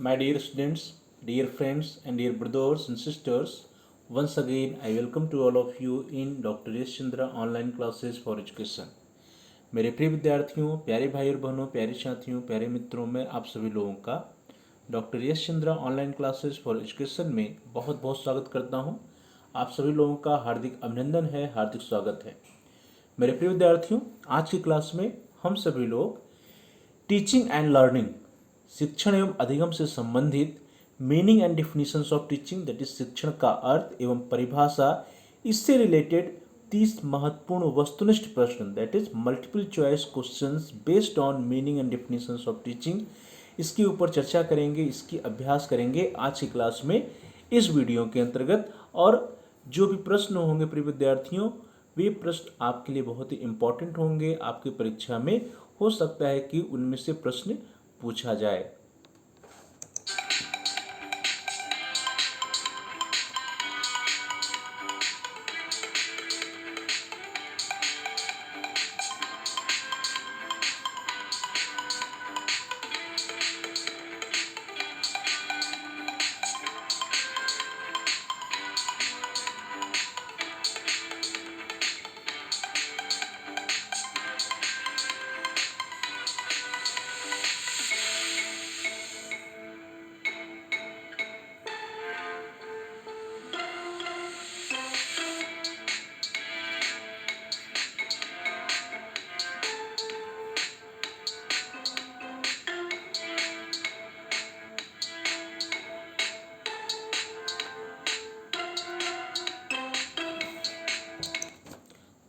My dear students, dear friends, and dear brothers and sisters, once again I welcome to all of you in Dr. Yash Chandra online classes for education. मेरे प्रिय विद्यार्थियों, प्यारे भाई और बहनों, प्यारे साथियों, प्यारे मित्रों में आप सभी लोगों का doctor Yash Chandra online classes for education में बहुत बहुत स्वागत करता हूं। आप सभी लोगों का हार्दिक अभिनंदन है, हार्दिक स्वागत है। मेरे प्रिय विद्यार्थियों, आज की क्लास में हम सभी लोग टीचिंग एंड लर्निंग, शिक्षण एवं अधिगम से संबंधित meaning and definitions of teaching, that is शिक्षण का अर्थ एवं परिभाषा, इससे रिलेटेड 30 महत्वपूर्ण वस्तुनिष्ठ प्रश्न, that is multiple choice questions based on meaning and definitions of teaching, इसके ऊपर चर्चा करेंगे, इसकी अभ्यास करेंगे आज की क्लास में इस वीडियो के अंतर्गत। और जो भी प्रश्न होंगे प्रिय विद्यार्थियों, वे प्रश्न आपके लिए बहुत ही इंपॉर्टेंट होंगे। आपकी परीक्षा में हो सकता है कि उनमें से प्रश्न पूछा जाए।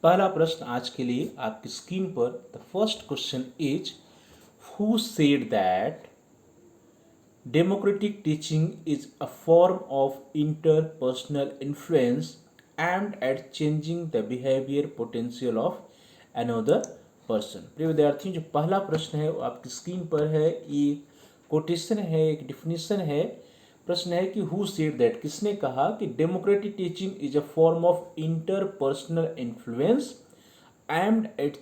पहला प्रश्न आज के लिए आपकी स्क्रीन पर, the first question is, who said that democratic teaching is a form of interpersonal influence and at changing the behaviour potential of another person. प्रिय विद्यार्थियों, जो पहला प्रश्न है वो आपकी स्क्रीन पर है। ये कोटेशन है, एक डिफिनीशन है। प्रश्न है कि हु सेड दैट, किसने कहा कि democratic teaching is a form of interpersonal influence aimed at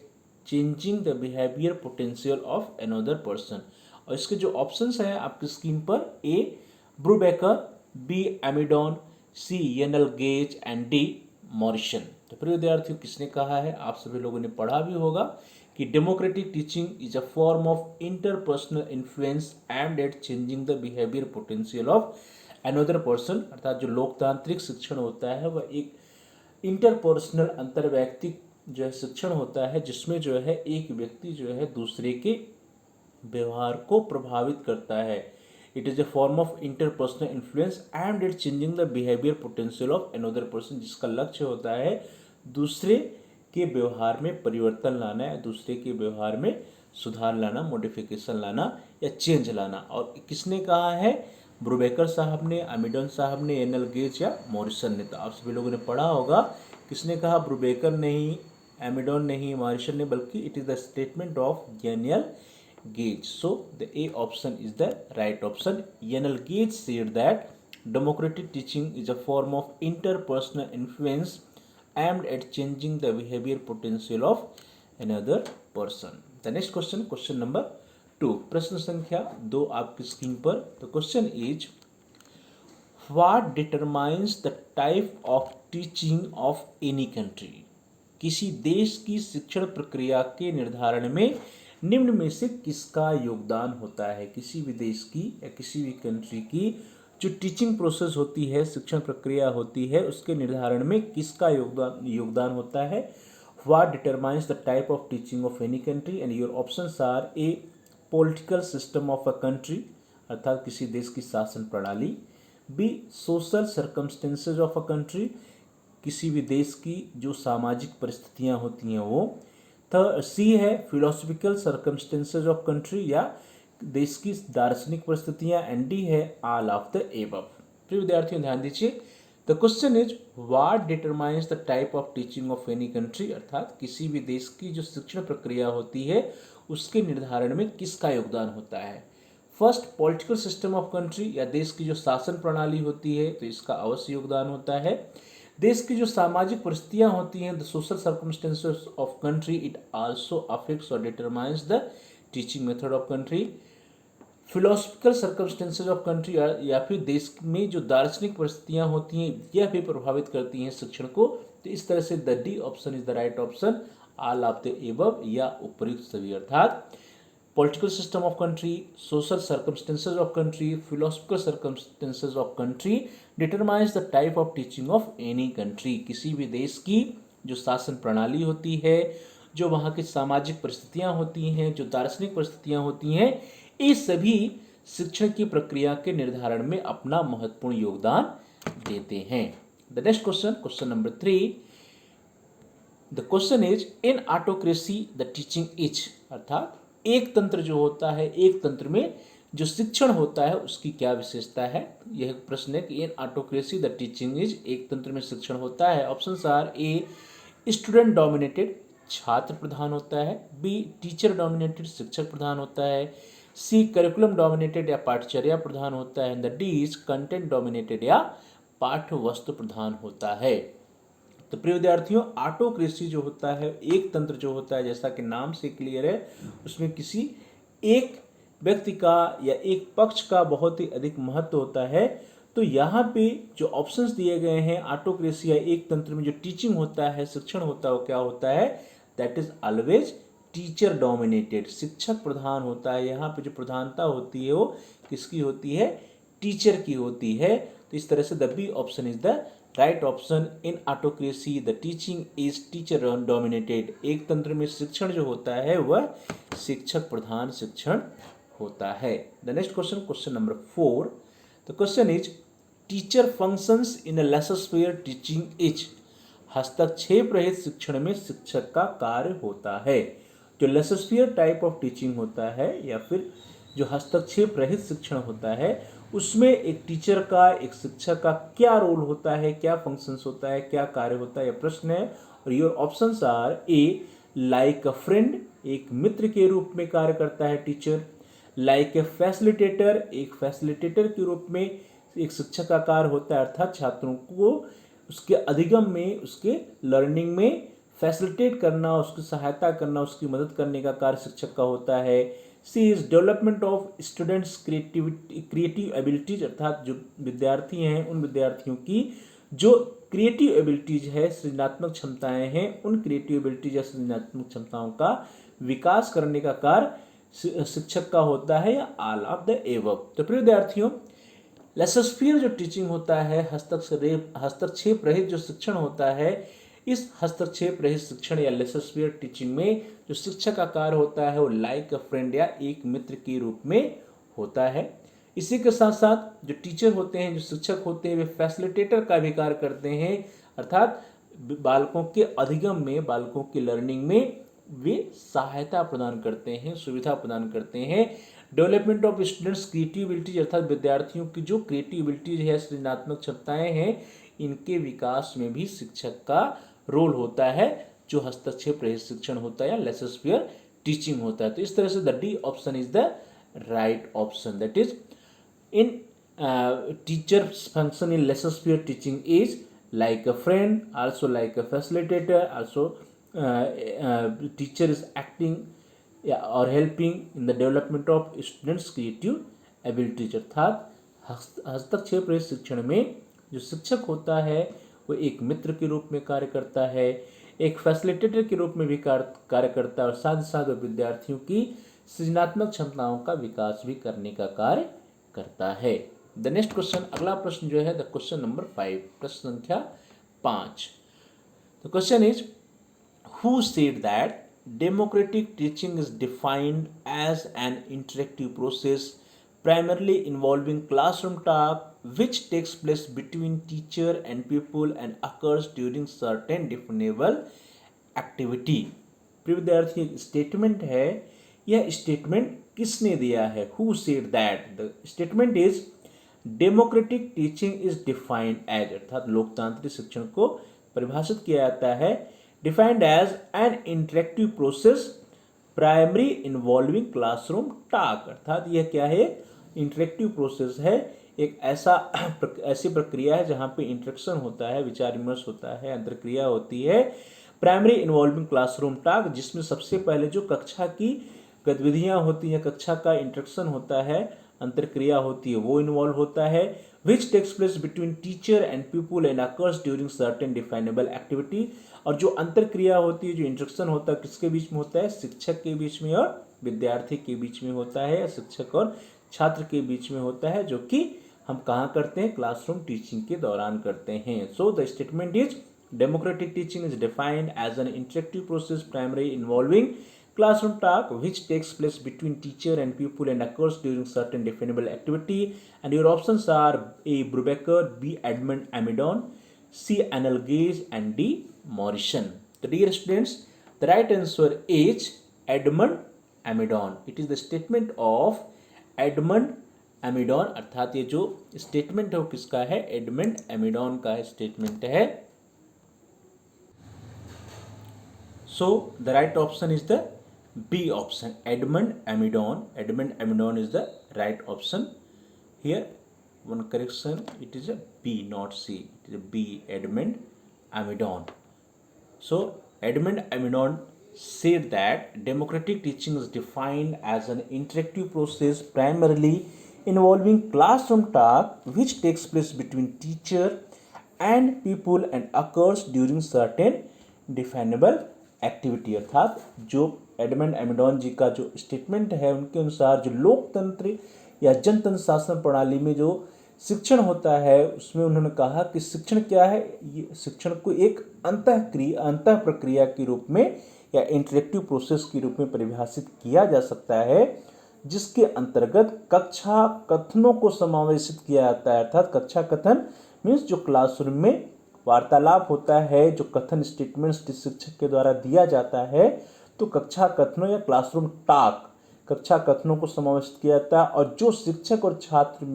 changing the behaviour potential of another person. और इसके जो ऑप्शंस हैं आपकी स्क्रीन पर, A Brubacher, B Amidon, C N L Gage and D Morrison. तो प्रिय विद्यार्थियों, किसने कहा है? आप सभी लोगों ने पढ़ा भी होगा कि democratic teaching is a form of interpersonal influence and at changing the behaviour potential of another person. अर्थात जो लोकतांत्रिक शिक्षण होता है वह एक इंटरपर्सनल, अंतर्वैयक्तिक जो है शिक्षण होता है, जिसमें जो है एक व्यक्ति जो है दूसरे के व्यवहार को प्रभावित करता है। It is a form of interpersonal influence and it changing the behaviour potential of another person, जिसका लक्ष्य होता है दूसरे के व्यवहार में परिवर्तन लाना है, दूसरे के व्यवहार में सुधार लाना, मॉडिफिकेशन लाना या चेंज लाना। और किसने कहा है? ब्रूबेकर साहब ने, अमिडन साहब ने, एनएल गेज या मॉरिसन ने। तो आप सभी लोगों ने पढ़ा होगा किसने कहा? ब्रूबेकर नहीं, एमिडन नहीं, मॉरिसन ने, बल्कि it is the statement of N L Gage. So the A option is the right option. Yenal Gage said that democratic teaching is a form of interpersonal influence aimed at changing the behavior potential of another person. The next question, question number 2, प्रश्न संख्या 2 आपकी screen पर। The question is, what determines the type of teaching of any country? किसी देश की शिक्षण प्रक्रिया के निर्धारण में निम्न में से किसका योगदान होता है? किसी भी देश की या किसी भी कंट्री की जो टीचिंग प्रोसेस होती है, शिक्षण प्रक्रिया होती है, उसके निर्धारण में किसका योगदान होता है? What determines the type of teaching of any country? And your options are, A political system of a country, अर्थात किसी देश की शासन प्रणाली, B social circumstances of a country, किसी भी देश की जो सामाजिक परिस्थितियां होती हैं वो, सी है फिलोसफिकल सर्कमस्टेंसेज ऑफ कंट्री, या देश की दार्शनिक परिस्थितियां, एंड डी है ऑल ऑफ द एबव। प्रिय विद्यार्थियों, ध्यान दीजिए। The question is, what determines the type of teaching of any country, अर्थात किसी भी देश की जो शिक्षण प्रक्रिया होती है उसके निर्धारण में किसका योगदान होता है? First, political system of country, या देश की जो शासन प्रणाली होती है तो इसका अवश्य योगदान होता है। देश की जो सामाजिक परिस्थितियां होती हैं, the social circumstances of country, it also affects और determines the teaching method of country. Philosophical circumstances of country या फिर देश में जो दार्शनिक परिस्थितियां होती हैं यह भी प्रभावित करती हैं शिक्षण को। तो इस तरह से the D option is the right option, all of the above या उपयुक्त सभी, अर्थात political system of country, social circumstances of country, philosophical circumstances of country determines the type of teaching of any country. किसी भी देश की जो शासन प्रणाली होती है, जो वहाँ की सामाजिक परिस्थितियाँ होती हैं, जो दार्शनिक परिस्थितियाँ होती हैं, ये सभी शिक्षण की प्रक्रिया के निर्धारण में अपना महत्वपूर्ण योगदान देते हैं। The next question, question number 3, the question is in autocracy the teaching is, अर्थात एक तंत्र जो होता है, एक तंत्र में जो शिक्षण होता है उसकी क्या विशेषता है। यह प्रश्न है कि in autocracy the teaching is, एक तंत्र में शिक्षण होता है। Option are A student dominated, छात्र प्रधान होता है, बी टीचर डोमिनेटेड, शिक्षक प्रधान होता है, सी करिकुलम डोमिनेटेड या पाठचर्या प्रधान होता है, and D is content dominated या पाठ्य वस्तु प्रधान होता है। तो प्रिय विद्यार्थियों, ऑटोक्रेसी जो होता है, एक तंत्र जो होता है, जैसा कि नाम से क्लियर है, उसमें किसी एक व्यक्ति का या एक पक्ष का बहुत ही अधिक महत्व होता है। तो यहाँ पे जो ऑप्शंस दिए गए हैं, ऑटोक्रेसी या एक तंत्र में जो टीचिंग होता है, शिक्षण होता है, वो क्या होता है, that is always teacher dominated, शिक्षक प्रधान होता है। यहाँ पे जो प्रधानता होती है वो किसकी होती है, टीचर की होती है। तो इस तरह से the B option is the right option, in autocracy the teaching is teacher dominated, एक तंत्र में शिक्षण जो होता है वह शिक्षक प्रधान शिक्षण होता है। The next question, question number 4, the question is teacher functions in a laissez faire teaching is, हस्तक्षेप रहित शिक्षण में शिक्षक का कार्य होता है। जो लेसोस्फेयर टाइप ऑफ टीचिंग होता है या फिर जो हस्तक्षेप रहित शिक्षण होता है, उसमें एक टीचर का, एक शिक्षक का क्या रोल होता है, क्या फंक्शंस होता है, क्या कार्य होता है, यह प्रश्न है। और your options are A like a friend, एक मित्र के रूप में कार्य करता है टीचर, लाइक ए फैसिलिटेटर, एक फैसिलिटेटर के रूप में एक शिक्षक का कार्य होता है, अर्थात छात्रों को उसके अधिगम में, उसके लर्निंग में फैसिलिटेट करना, उसकी सहायता करना, उसकी मदद करने का कार्य शिक्षक का होता है। C is development of students creative abilities, अर्थात जो विद्यार्थी हैं उन विद्यार्थियों की जो क्रिएटिव एबिलिटीज है, सृजनात्मक क्षमताएं हैं, उन क्रिएटिव एबिलिटीज या सृजनात्मक क्षमताओं का विकास करने का कार्य शिक्षक का होता है, या ऑल ऑफ द एबव। तो प्रिय विद्यार्थियों, लेसोस्फियर जो टीचिंग होता है, हस्तक्षेप रहित जो शिक्षण होता है, इस हस्तक्षेप रहित शिक्षण या लेसोस्फियर टीचिंग में जो शिक्षक का कार्य होता है वो लाइक अ फ्रेंड या एक मित्र के रूप में होता है। इसी के साथ साथ जो टीचर होते हैं, जो शिक्षक होते हैं, वे फैसिलिटेटर का भी कार्य करते हैं, अर्थात बालकों के अधिगम में, बालकों की लर्निंग में वे सहायता प्रदान करते हैं, सुविधा प्रदान करते हैं। Development of students creative abilities, अर्थात विद्यार्थियों की जो क्रिएटिव एबिलिटीज है, सृजनात्मक क्षमताएं हैं, इनके विकास में भी शिक्षक का रोल होता है, जो हस्तक्षेप रहित शिक्षण होता है या लेसोस्फियर टीचिंग होता है। तो इस तरह से the D option is the right option, that is in teachers function in laissez faire teaching is like a friend, also like a facilitator, also teacher is acting or helping in the development of students creative abilities, अर्थात हस्तक्षेप रहित शिक्षण में जो शिक्षक होता है वो एक मित्र के रूप में कार्य करता है, एक फैसिलिटेटर के रूप में भी कार्य करता है, और साथ ही साथ वो विद्यार्थियों की सृजनात्मक क्षमताओं का विकास भी करने का कार्य करता है। द नेक्स्ट क्वेश्चन, अगला प्रश्न जो है द क्वेश्चन नंबर 5, प्रश्न संख्या 5। The question is who said that democratic teaching is defined as an interactive process primarily involving classroom talk which takes place between teacher and pupil and occurs during certain definable activity। प्रिय विद्यार्थी, statement है, यह statement किसने दिया है? Who said that? The statement is democratic teaching is defined as, अर्थात लोकतांत्रिक शिक्षण को परिभाषित किया जाता है, defined as an interactive process primary involving classroom talk, अर्थात यह क्या है? इंटरेक्टिव प्रोसेस है, एक ऐसी प्रक्रिया है जहाँ पे इंटरेक्शन होता है, विचार विमर्श होता है, अंतर्क्रिया होती है, प्राइमरी इन्वॉल्विंग क्लासरूम टॉक, जिसमें सबसे पहले जो कक्षा की गतिविधियाँ होती हैं, कक्षा का इंटरेक्शन होता है, अंतरक्रिया होती है वो इन्वॉल्व होता है, which takes place between teacher and people and occurs during certain definable activity. और जो अंतरक्रिया होती है, जो इंस्ट्रक्शन होता है, किसके बीच में होता है, शिक्षक के बीच में और विद्यार्थी के बीच में होता है, शिक्षक और छात्र के बीच में होता है, जो कि हम कहाँ करते हैं, क्लासरूम टीचिंग के दौरान करते हैं। So the statement is democratic teaching is defined as an interactive process primarily involving classroom talk which takes place between teacher and pupil and occurs during certain definable activity. And your options are A. Brubaker, B. Edmund Amidon, C. Anil Gage, and D. Morrison. So dear students, the right answer is Edmund Amidon. It is the statement of Edmund Amidon, अर्थात ये जो statement है वो किसका है, Edmund एमिडॉन का statement है। So the right option is the B option, Edmund Amidon. Edmund Amidon is the right option. Here one correction, it is a B, not C. It is a B, Edmund Amidon. So Edmund Amidon said that democratic teaching is defined as an interactive process primarily involving classroom talk which takes place between teacher and people and occurs during certain definable activity. अर्थात जो Edmund एमिडॉन जी का जो statement है उनके अनुसार जो लोकतंत्र या जनतंत्र शासन प्रणाली में जो शिक्षण होता है उसमें उन्होंने कहा कि शिक्षण क्या है, ये शिक्षण को एक अंतः प्रक्रिया के रूप में या इंटरेक्टिव प्रोसेस के रूप में परिभाषित किया जा सकता है, जिसके अंतर्गत कक्षा कथनों को समावेशित किया जाता है। अर्थात कक्षा कथन मीन्स जो क्लासरूम में वार्तालाप होता है, जो कथन स्टेटमेंट्स शिक्षक के द्वारा दिया जाता है, तो कक्षा कथनों या क्लासरूम टॉक कक्षा कथनों को समावेशित किया जाता है। और जो शिक्षक और छात्र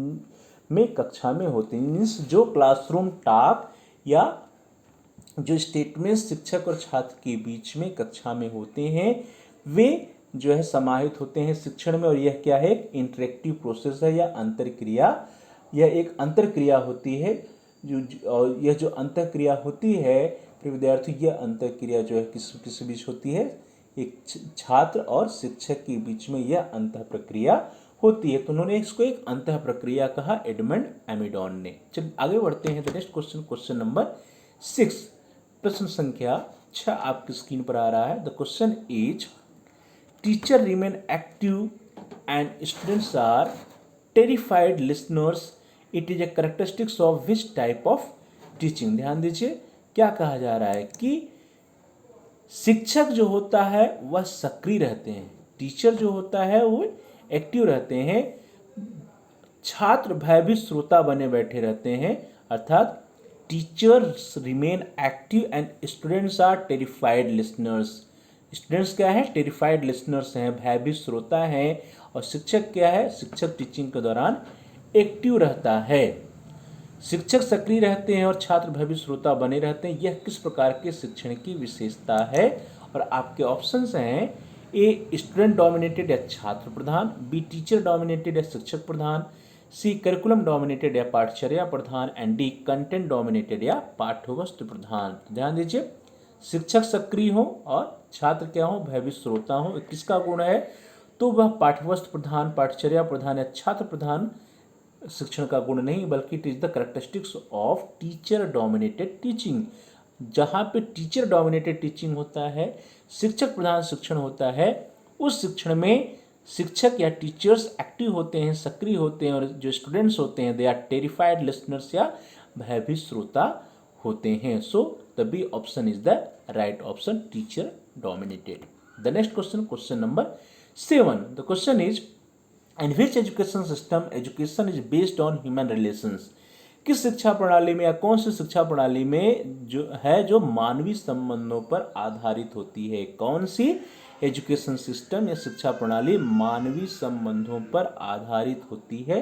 में कक्षा में होते हैं, मीन्स जो क्लासरूम टॉक या जो स्टेटमेंट्स शिक्षक और छात्र के बीच में कक्षा में होते हैं वे जो है समाहित होते हैं शिक्षण में। और यह क्या है, इंटरेक्टिव प्रोसेस है या अंतरक्रिया, यह एक अंतरक्रिया होती है। और यह जो अंतःक्रिया होती है फिर विद्यार्थी, यह अंतःक्रिया जो है किस बीच होती है, एक छात्र और शिक्षक के बीच में यह अंतः प्रक्रिया होती है। तो उन्होंने इसको एक अंतः प्रक्रिया कहा एडमंड एमिडॉन ने। चलिए आगे बढ़ते हैं। The next question, question number 6, प्रश्न संख्या 6 आपकी स्क्रीन पर आ रहा है। The question is teacher remain active and students are terrified listeners, it is a characteristics of which type of teaching. ध्यान दीजिए क्या कहा जा रहा है कि शिक्षक जो होता है वह सक्रिय रहते हैं, टीचर जो होता है वो एक्टिव रहते हैं, छात्र भयभीत श्रोता बने बैठे रहते हैं। अर्थात teachers remain active and students are terrified listeners. Students क्या है, टेरिफाइड लिसनर्स हैं, भयभीत श्रोता हैं। और शिक्षक क्या है, शिक्षक टीचिंग के दौरान एक्टिव रहता है। शिक्षक सक्रिय रहते हैं और छात्र भयभीत श्रोता बने रहते हैं। यह किस प्रकार के शिक्षण की विशेषता है। और आपके ऑप्शंस हैं ए स्टूडेंट डोमिनेटेड या छात्र प्रधान, बी टीचर डोमिनेटेड या शिक्षक प्रधान, सी करिकुलम डोमिनेटेड या पाठचर्या प्रधान, एंड डी कंटेंट डोमिनेटेड या पाठ्यवस्तु प्रधान। ध्यान दीजिए, शिक्षक सक्रिय हो और छात्र क्या हो, भयभीत श्रोता हो, किसका गुण है, तो वह पाठ्यवस्तु प्रधान, पाठचर्या प्रधान या छात्र प्रधान शिक्षण का गुण नहीं, बल्कि it is the characteristics of teacher dominated teaching. जहाँ पे टीचर डोमिनेटेड टीचिंग होता है, शिक्षक प्रधान शिक्षण होता है, उस शिक्षण में शिक्षक या टीचर्स एक्टिव होते हैं, सक्रिय होते हैं, और जो स्टूडेंट्स होते हैं दे आर टेरिफाइड लिसनर्स या भयभीत श्रोता होते हैं। So the B option is the right option, teacher dominated. The next question, question number 7, the question is in which education system education is based on human relations. किस शिक्षा प्रणाली में या कौन सी शिक्षा प्रणाली में जो मानवीय संबंधों पर आधारित होती है। कौन सी एजुकेशन सिस्टम या शिक्षा प्रणाली मानवीय संबंधों पर आधारित होती है,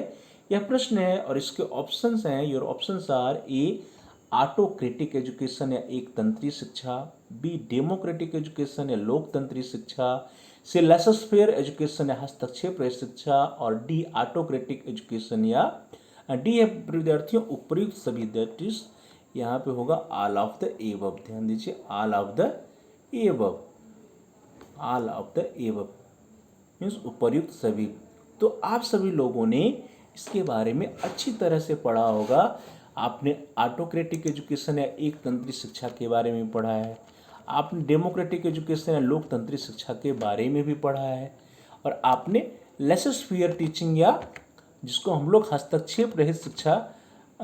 यह प्रश्न है। और इसके ऑप्शंस हैं, your options are A autocratic education या एक तंत्रीय शिक्षा, बी डेमोक्रेटिक एजुकेशन या लोकतंत्री शिक्षा, सी लेसर एजुकेशन या हस्तक्षेप रहित शिक्षा, और डी ऑटोक्रेटिक एजुकेशन या डी है विद्यार्थियों उपयुक्त सभी। दैट इज यहाँ पे होगा ऑल ऑफ द एबव। ध्यान दीजिए, all of the above, all of the above means उपयुक्त सभी। तो आप सभी लोगों ने इसके बारे में अच्छी तरह से पढ़ा होगा। आपने ऑटोक्रेटिक एजुकेशन या एक तंत्री शिक्षा के बारे में पढ़ा है, आपने डेमोक्रेटिक एजुकेशन या लोकतंत्री शिक्षा के बारे में भी पढ़ा है, और आपने लेसस फेयर टीचिंग या जिसको हम लोग हस्तक्षेप रहित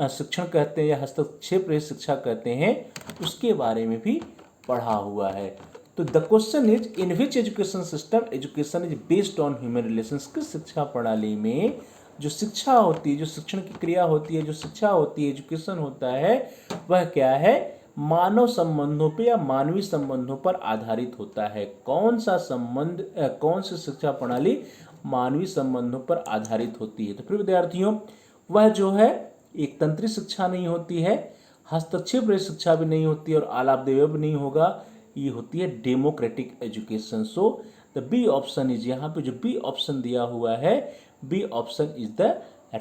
शिक्षण कहते हैं या हस्तक्षेप रहित शिक्षा कहते हैं, उसके बारे में भी पढ़ा हुआ है। तो the question is in which education system education is based on human relations. किस शिक्षा प्रणाली में जो शिक्षा होती है, जो शिक्षण की क्रिया होती है, जो शिक्षा होती है, एजुकेशन होता है, वह क्या है, मानव संबंधों पे या मानवीय संबंधों पर आधारित होता है। कौन सी शिक्षा प्रणाली मानवीय संबंधों पर आधारित होती है? तो फिर विद्यार्थियों, वह जो है एक तंत्री शिक्षा नहीं होती है, हस्तक्षेप रहित शिक्षा भी नहीं होती है, और आलाप देय भी नहीं होगा। ये होती है democratic education. So the B option is, यहाँ पे जो बी ऑप्शन दिया हुआ है, B option is the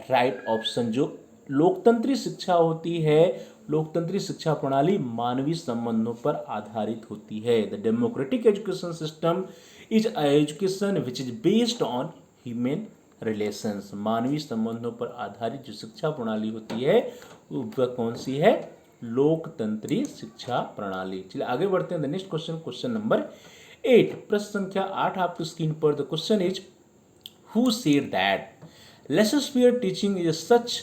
right option. जो लोकतंत्री शिक्षा होती है, लोकतंत्री शिक्षा प्रणाली मानवीय संबंधों पर आधारित होती है। The democratic education system is a education which is based on human relations. मानवीय संबंधों पर आधारित जो शिक्षा प्रणाली होती है वह कौन सी है? लोकतंत्री शिक्षा प्रणाली। चलिए आगे बढ़ते हैं। The next question, question number 8, प्रश्न संख्या 8 आपकी स्क्रीन पर। The question is who said that lessees faire teaching is such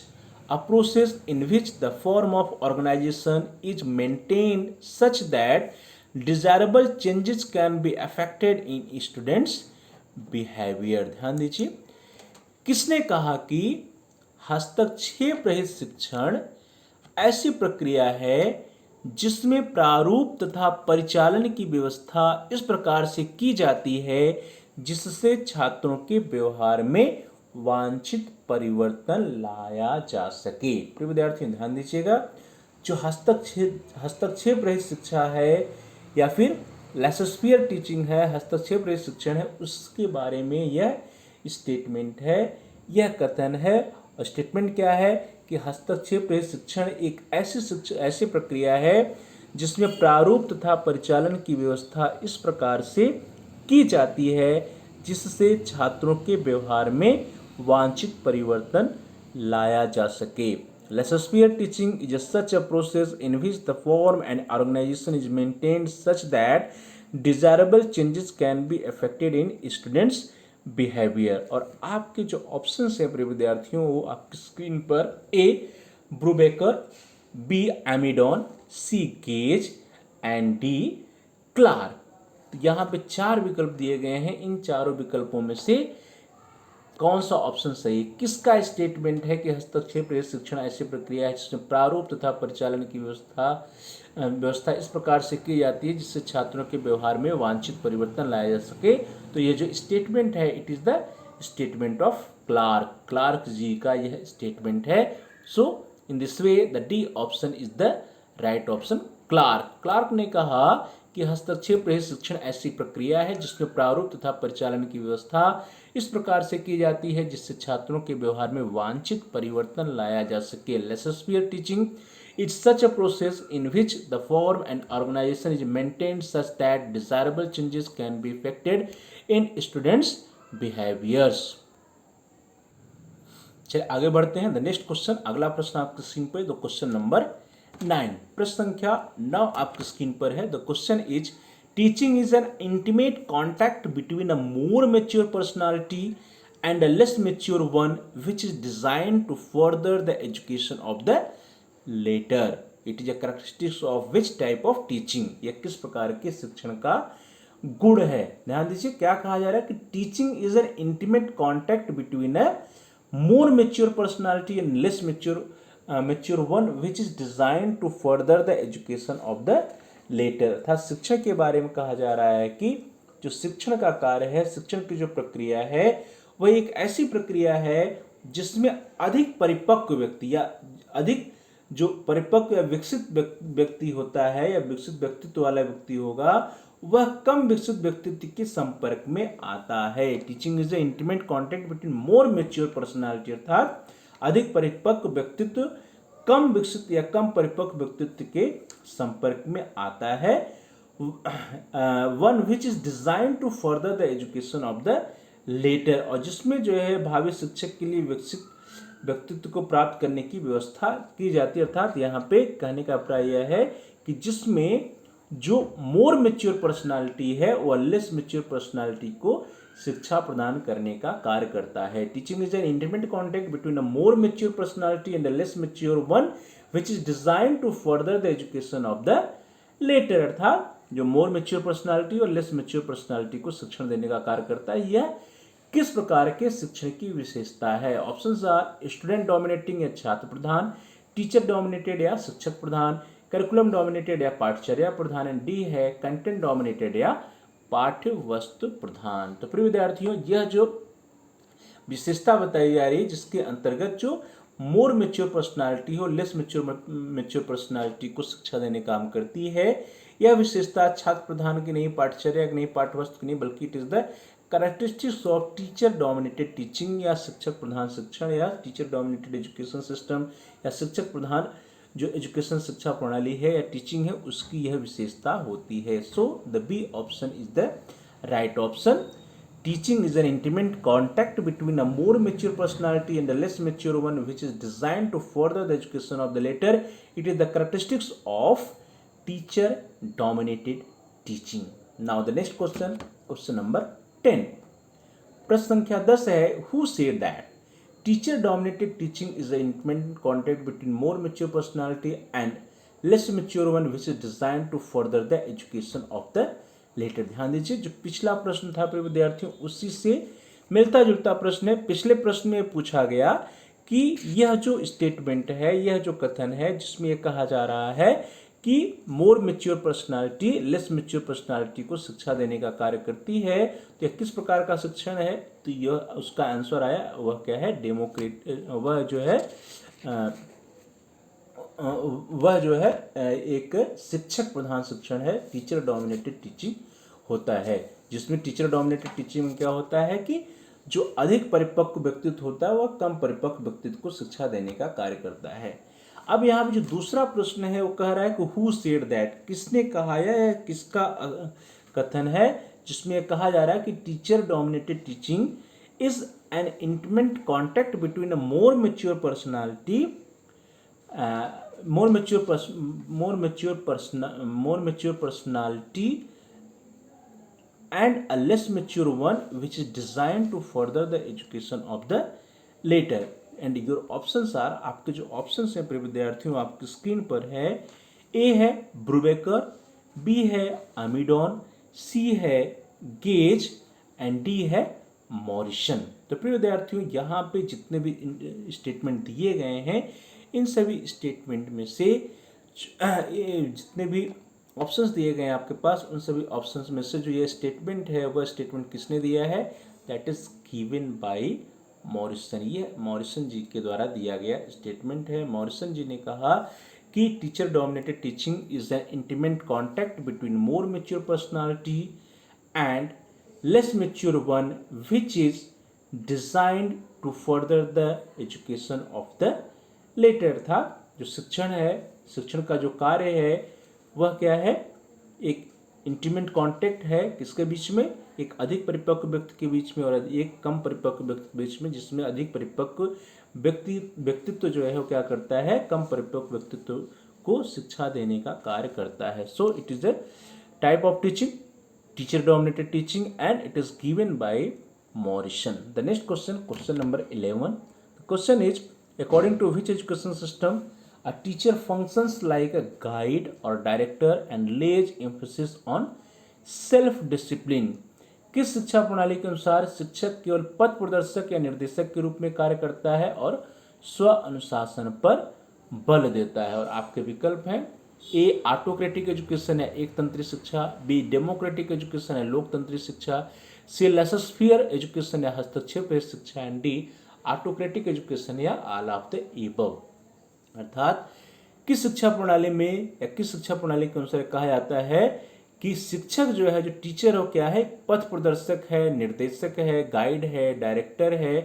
a process in which the form of organization is maintained such that desirable changes can be affected in students behavior। ध्यान दीजिए, किसने कहा कि हस्तक्षेप रहित शिक्षण ऐसी प्रक्रिया है जिसमें प्रारूप तथा परिचालन की व्यवस्था इस प्रकार से की जाती है जिससे छात्रों के व्यवहार में वांछित परिवर्तन लाया जा सके। प्रिय विद्यार्थियों ध्यान दीजिएगा, जो हस्तक्षेप रहित शिक्षा है या फिर लेसस फेयर टीचिंग है, हस्तक्षेप रहित शिक्षण है, उसके बारे में यह स्टेटमेंट है, यह कथन है। और स्टेटमेंट क्या है कि हस्तक्षेप रहित शिक्षण एक ऐसी प्रक्रिया है जिसमें प्रारूप तथा परिचालन की व्यवस्था इस प्रकार से की जाती है जिससे छात्रों के व्यवहार में वांछित परिवर्तन लाया जा सके। Laissez faire teaching is such a process in which the form and organisation is maintained such that desirable changes can be effected in students behaviour. और आपके जो ऑप्शन है प्रिय विद्यार्थियों वो आपकी स्क्रीन पर A Brubacher, B Amidon, C Gage and D Clark. यहाँ पे 4 विकल्प दिए गए हैं। इन चारों विकल्पों में से कौन सा ऑप्शन सही? किसका स्टेटमेंट है कि हस्तक्षेप रहित शिक्षण ऐसी प्रक्रिया है जिसमें प्रारूप तथा परिचालन की व्यवस्था इस प्रकार से की जाती है जिससे छात्रों के व्यवहार में वांछित परिवर्तन लाया जा सके? तो ये जो स्टेटमेंट है it is the statement of Clark. Clark ji का यह स्टेटमेंट है। So in this way the D option is the right option. Clark ने कहा कि हस्तक्षेप रहित शिक्षण ऐसी प्रक्रिया है जिसमें प्रारूप तथा परिचालन की व्यवस्था इस प्रकार से की जाती है जिससे छात्रों के व्यवहार में वांछित परिवर्तन लाया जा सके। Laissez faire teaching is such a process in which the form and organisation is maintained such that desirable changes can be effected in students behaviours. चलिए आगे बढ़ते हैं। द नेक्स्ट क्वेश्चन, अगला प्रश्न आपकी स्क्रीन पर, द क्वेश्चन नंबर 9, प्रश्न संख्या 9 आपकी स्क्रीन पर है। The question is teaching is an intimate contact between a more mature personality and a less mature one which is design to further the education of the latter. It is a characteristics of which type of teaching. यह किस प्रकार के शिक्षण का गुण है? ध्यान दीजिए, क्या कहा जा रहा है कि teaching is an intimate contact between a more mature personality and less mature one which is designed to further the education of the later। अर्थात शिक्षण के बारे में कहा जा रहा है कि जो शिक्षण का कार्य है, शिक्षण की जो प्रक्रिया है वह एक ऐसी प्रक्रिया है जिसमें अधिक परिपक्व व्यक्ति या अधिक जो परिपक्व या विकसित व्यक्ति होता है या विकसित व्यक्तित्व वाला व्यक्ति होगा वह कम विकसित व्यक्तित्व के संपर्क में आता है। Teaching is A intimate contact between more mature personality, अर्थात अधिक परिपक्व व्यक्तित्व कम विकसित या कम परिपक्व व्यक्तित्व के संपर्क में आता है। One which is design to further the education of the latter, और जिसमें जो है भावी शिक्षक के लिए विकसित व्यक्तित्व को प्राप्त करने की व्यवस्था की जाती है। अर्थात यहाँ पे कहने का अभिप्राय यह है कि जिसमें जो मोर मेच्योर पर्सनालिटी है वह लेस मेच्योर पर्सनालिटी को शिक्षा प्रदान करने का कार्य करता है। Teaching is an intimate contact between a more mature personality and a less mature one which is design to further the education of the latter. अर्थात जो मोर मेच्योर पर्सनालिटी और लेस मेच्योर पर्सनालिटी को शिक्षण देने का कार्य करता है। यह किस प्रकार के शिक्षण की विशेषता है? ऑप्शंस आर स्टूडेंट डोमिनेटिंग या छात्र प्रधान, टीचर डोमिनेटेड या शिक्षक प्रधान, करिकुलम डोमिनेटेड या पाठचर्या प्रधान, एंड डी है कंटेंट डोमिनेटेड या पाठ्य वस्तु प्रधान। तो प्रिय विद्यार्थियों, यह जो विशेषता बताई जा रही है जिसके अंतर्गत जो मोर मेच्योर पर्सनालिटी हो लेस मेच्योर पर्सनालिटी को शिक्षा देने का काम करती है, यह विशेषता छात्र प्रधान की नहीं, पाठचर्या की नहीं, पाठ्यवस्तु की नहीं, बल्कि it is the characteristics of teacher dominated teaching या शिक्षक प्रधान शिक्षण या टीचर डोमिनेटेड एजुकेशन सिस्टम या शिक्षक प्रधान जो एजुकेशन शिक्षा प्रणाली है या टीचिंग है उसकी यह विशेषता होती है। So the B option is the right option. Teaching is an intimate contact between a more mature personality and a less mature one, which is designed to further the education of the latter. It is the characteristics of teacher-dominated teaching. Now the next question, question number 10. प्रश्न संख्या 10 है, Who said that teacher-dominated teaching is an intimate contact between more mature personality and less mature one, which is designed to further the education of the latter? ध्यान दीजिए, जो पिछला प्रश्न था प्रिय विद्यार्थियों उसी से मिलता जुलता प्रश्न है। पिछले प्रश्न में पूछा गया कि यह जो स्टेटमेंट है, यह जो कथन है जिसमें यह कहा जा रहा है कि मोर mature personality less mature personality को शिक्षा देने का कार्य करती है, तो यह किस प्रकार का शिक्षण है? तो यह उसका आंसर आया, वह क्या है? वह जो है एक शिक्षक प्रधान शिक्षण है, टीचर डोमिनेटेड टीचिंग होता है, जिसमें टीचर डोमिनेटेड टीचिंग में क्या होता है कि जो अधिक परिपक्व व्यक्तित्व होता है वह कम परिपक्व व्यक्तित्व को शिक्षा देने का कार्य करता है। अब यहाँ पे जो दूसरा प्रश्न है वो कह रहा है कि हु सेड दैट, किसने कहा, या किसका कथन है जिसमें कहा जा रहा है कि teacher dominated teaching is an intimate contact between a more mature personality more mature personality and a less mature one, which is designed to further the education of the later. And your options are, आपके जो options हैं प्रिय विद्यार्थियों आपकी screen पर है, A है ब्रूबेकर, B है अमीडॉन, C है गेज एंड D है मॉरिसन। तो प्रिय विद्यार्थियों यहाँ पे जितने भी स्टेटमेंट दिए गए हैं इन सभी स्टेटमेंट में से जितने भी ऑप्शंस दिए गए हैं आपके पास, उन सभी ऑप्शंस में से जो ये स्टेटमेंट है वह स्टेटमेंट किसने दिया है? That is given by Morrison. ये मॉरिसन जी के द्वारा दिया गया स्टेटमेंट है। मॉरिसन जी ने कहा कि teacher dominated teaching is an intimate contact between more mature personality and less mature one which is designed to further the education of the latter. था जो शिक्षण है, शिक्षण का जो कार्य है वह क्या है? एक इंटीमेट कॉन्टैक्ट है किसके बीच में? एक अधिक परिपक्व व्यक्ति के बीच में और एक कम परिपक्व व्यक्ति के बीच में, जिसमें अधिक परिपक्व व्यक्तित्व जो है वो क्या करता है? कम परिपक्व व्यक्तित्व को शिक्षा देने का कार्य करता है। So it is a type of teaching, teacher dominated teaching, and it is given by Morrison. The next question, question number 11. The question is, according to which education system a teacher functions like a guide or director and lays emphasis on self discipline? किस शिक्षा प्रणाली के अनुसार शिक्षक केवल पथ प्रदर्शक या निर्देशक के रूप में कार्य करता है और स्व अनुशासन पर बल देता है? और आपके विकल्प हैं, ए ऑटोक्रेटिक एजुकेशन है एक तंत्री शिक्षा, बी डेमोक्रेटिक एजुकेशन है लोकतंत्री शिक्षा, सी लेसस्फियर एजुकेशन है हस्तक्षेप शिक्षा, एंड डी ऑटोक्रेटिक एजुकेशन या ऑल ऑफ द एबव। अर्थात किस शिक्षा प्रणाली में या किस शिक्षा प्रणाली के अनुसार कहा जाता है कि शिक्षक जो है, जो टीचर हो क्या है? पथ प्रदर्शक है, निर्देशक है, गाइड है, डायरेक्टर है,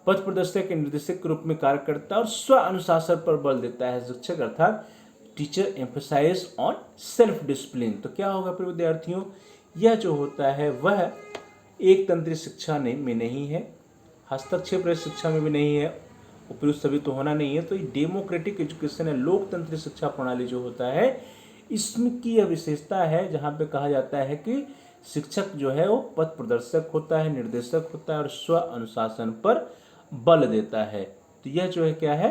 पथ प्रदर्शक या निर्देशक के रूप में कार्य करता है और स्व अनुशासन पर बल देता है शिक्षक। अर्थात teacher emphasise on self discipline. तो क्या होगा प्रिय विद्यार्थियों? यह जो होता है वह एक तंत्री शिक्षा में नहीं है, हस्तक्षेप रहित शिक्षा में भी नहीं है, उपयुक्त सभी तो होना नहीं है। तो ये डेमोक्रेटिक एजुकेशन है, लोकतंत्री शिक्षा प्रणाली जो होता है इसमें की यह विशेषता है जहाँ पे कहा जाता है कि शिक्षक जो है वो पथ प्रदर्शक होता है, निर्देशक होता है और स्व अनुशासन पर बल देता है। तो यह जो है क्या है,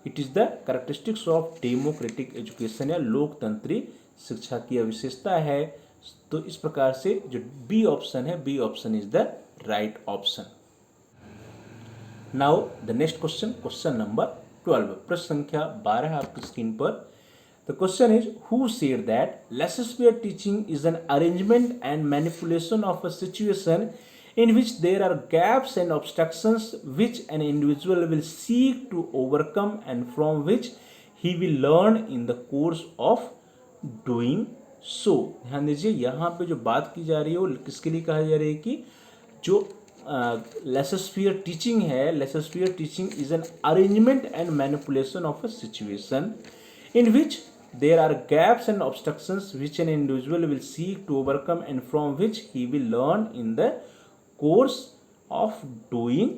it is the characteristics of democratic education या लोकतंत्री शिक्षा की यह विशेषता है। तो इस प्रकार से जो बी ऑप्शन है, B option is the right option. Now the next question, question number 12, प्रश्न संख्या 12 आपकी स्क्रीन पर। The question is, who said that Laissez-faire teaching is an arrangement and manipulation of a situation in which there are gaps and obstructions which an individual will seek to overcome and from which he will learn in the course of doing so। ध्यान दीजिए, यहाँ पे जो बात की जा रही है वो किसके लिए कहा जा रही है कि जो Laissez-faire teaching है, Laissez-faire teaching is an arrangement and manipulation of a situation in which there are gaps and obstructions which an individual will seek to overcome and from which he will learn in the course of doing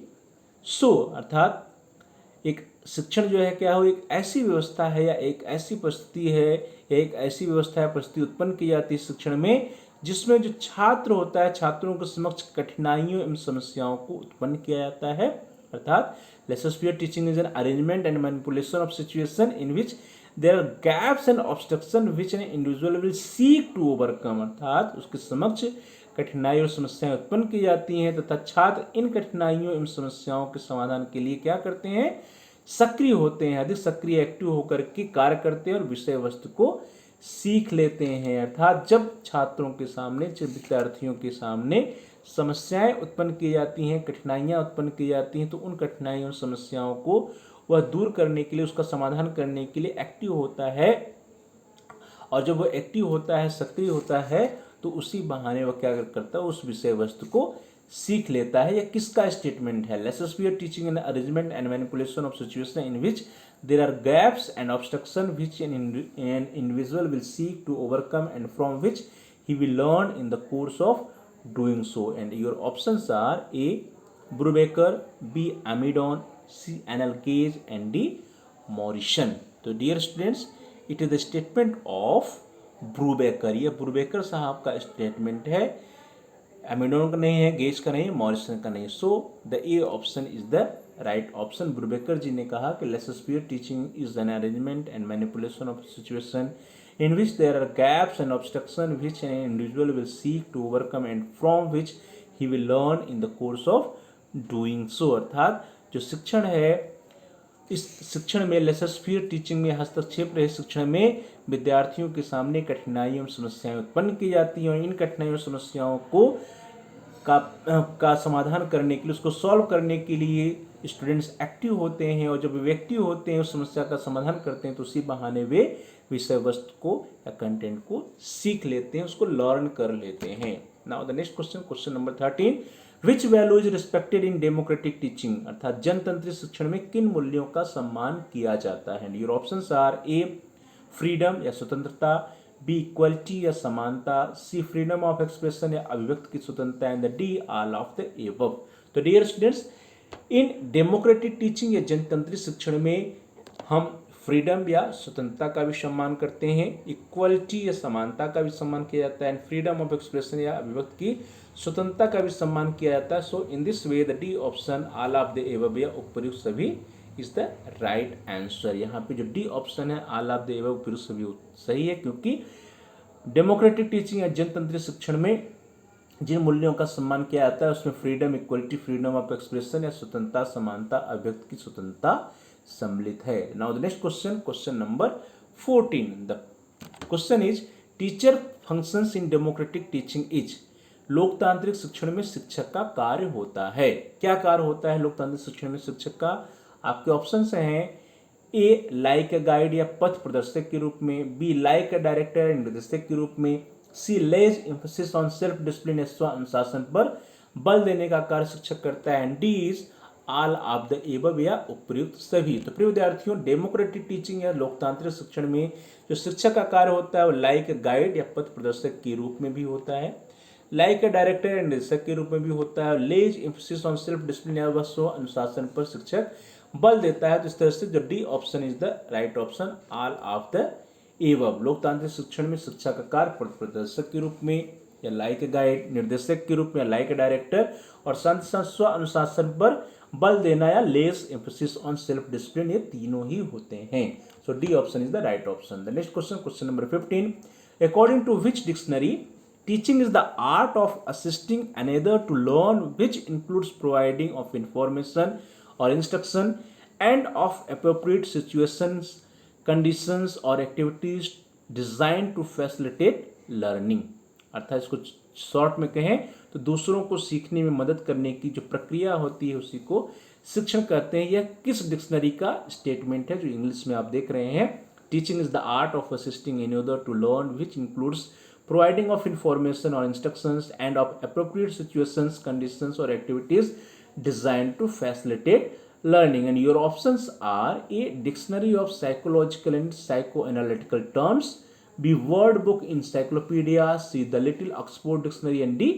so। अर्थात एक शिक्षण जो है क्या हो, एक ऐसी व्यवस्था है या एक ऐसी परिस्थिति है या एक ऐसी व्यवस्था या परिस्थिति उत्पन्न की जाती है शिक्षण में जिसमें जो छात्र होता है, छात्रों के समक्ष कठिनाइयों एवं समस्याओं को उत्पन्न किया जाता है। अर्थात Laissez-faire teaching is an arrangement and manipulation of situation in which there are gaps and obstructions which an individual will seek to overcome। अर्थात उसके समक्ष कठिनाई और समस्याएं उत्पन्न की जाती हैं तथा छात्र इन कठिनाइयों एवं समस्याओं के समाधान के लिए क्या करते हैं, सक्रिय होते हैं, अधिक सक्रिय एक्टिव होकर के कार्य करते हैं और विषय वस्तु को सीख लेते हैं। अर्थात जब छात्रों के सामने, जब विद्यार्थियों के सामने समस्याएं उत्पन्न की जाती हैं, कठिनाइयां उत्पन्न की जाती हैं, तो उन कठिनाइयों समस्याओं को वह दूर करने के लिए, उसका समाधान करने के लिए एक्टिव होता है। और जब वह एक्टिव होता है, सक्रिय होता है, तो उसी बहाने वह क्या करता है, उस विषय वस्तु को सीख लेता है। यह किसका स्टेटमेंट है? Laissez-faire teaching an arrangement and manipulation of situation in which there are gaps and obstructions which an individual will seek to overcome and from which he will learn in the course of doing so। And your options are A. Brubaker, B. Amidon, C. Anal Cage and D. Morrison। तो dear students, it is the statement of Brubacher. ये Brubacher साहब का statement है, एमिडोन का नहीं है, gauge का नहीं है, मॉरिसन का नहीं। So the A option is the right option. Brubacher ji ने कहा कि Laissez-faire teaching is an arrangement and manipulation of a situation in which there are gaps and obstructions which an individual will seek to overcome and from which he will learn in the course of doing so। अर्थात जो शिक्षण है, इस शिक्षण में Laissez-faire teaching में, हस्तक्षेप रहित शिक्षण में विद्यार्थियों के सामने कठिनाइयों और समस्याएं उत्पन्न की जाती हैं और इन कठिनाइयों और समस्याओं को का समाधान करने के लिए, उसको सॉल्व करने के लिए स्टूडेंट्स एक्टिव होते हैं और जब वे एक्टिव होते हैं, उस समस्या का समाधान करते हैं, तो उसी बहाने वे विषय वस्तु को या कंटेंट को सीख लेते हैं, उसको लर्न कर लेते हैं। Now the next question, question number 13, which value is respected in democratic teaching. अर्थात जनतंत्री शिक्षण में किन मूल्यों का सम्मान किया जाता है? Your options are A. Freedom या स्वतंत्रता, बी. इक्वलिटी या समानता, सी. फ्रीडम ऑफ एक्सप्रेशन या अभिव्यक्ति की स्वतंत्रता and D. All of the above. तो dear students, in democratic teaching या जनतंत्री शिक्षण में हम फ्रीडम या स्वतंत्रता का भी सम्मान करते हैं, इक्वलिटी या समानता का भी सम्मान किया जाता है एंड फ्रीडम ऑफ एक्सप्रेशन या अभिव्यक्ति की स्वतंत्रता का भी सम्मान किया जाता है। So in this way the D option, all of the above या उपयुक्त सभी इज द राइट आंसर। यहाँ पे जो डी ऑप्शन है, ऑल ऑफ द एबव, उपयुक्त सभी सही है, क्योंकि डेमोक्रेटिक टीचिंग या जनतंत्री शिक्षण में जिन मूल्यों का सम्मान किया जाता है उसमें freedom, equality, freedom of expression या स्वतंत्रता, समानता, अभिव्यक्ति की स्वतंत्रता सम्मिलित है। Now the next question, question number 14, the question is teacher functions in democratic teaching is. लोकतांत्रिक शिक्षण में शिक्षक का कार्य होता है। क्या कार्य होता है लोकतांत्रिक शिक्षण में शिक्षक का? आपके ऑप्शंस हैं ए. लाइक ए गाइड या पथ प्रदर्शक के रूप में, बी. लाइक ए डायरेक्टर या निर्देशक के रूप में, सी. लेज एम्फेसिस ऑन सेल्फ डिसिप्लिन, स्व अनुशासन पर बल देने का कार्य शिक्षक करता है and D is all of the above या उपयुक्त सभी। तो प्रिय विद्यार्थियों, डेमोक्रेटिक टीचिंग या लोकतांत्रिक शिक्षण में जो शिक्षक का कार्य होता है वो लाइक गाइड या पथ प्रदर्शक के रूप में भी होता है, लाइक ए डायरेक्टर या निर्देशक के रूप में भी होता है। लेज एम्फेसिस ऑन सेल्फ डिसिप्लिन या स्व अनुशासन पर शिक्षक बल देता है। तो इस तरह से जो D option is the right option, all of the above. लोकतांत्रिक शिक्षण में शिक्षा का कार्य प्रदर्शक के रूप में या लाइक ए गाइड, निर्देशक के रूप में या लाइक ए डायरेक्टर, और स्व अनुशासन पर बल देना या less emphasis on self discipline, ये तीनों ही होते हैं। So D option is the right option. The next question, question number 15, according to which dictionary teaching is the art of assisting another to learn, which includes providing of information or instruction and of appropriate situations, conditions or activities designed to facilitate learning। अर्थात इसको short में कहें तो दूसरों को सीखने में मदद करने की जो प्रक्रिया होती है उसी को शिक्षण कहते हैं। यह किस डिक्शनरी का स्टेटमेंट है जो इंग्लिश में आप देख रहे हैं? Teaching is the art of assisting any other to learn which includes providing of information or instructions and of appropriate situations, conditions or activities designed to facilitate learning। And your options are: A, dictionary of psychological and psychoanalytical terms; B, word book encyclopedia; C, the Little Oxford Dictionary; and D,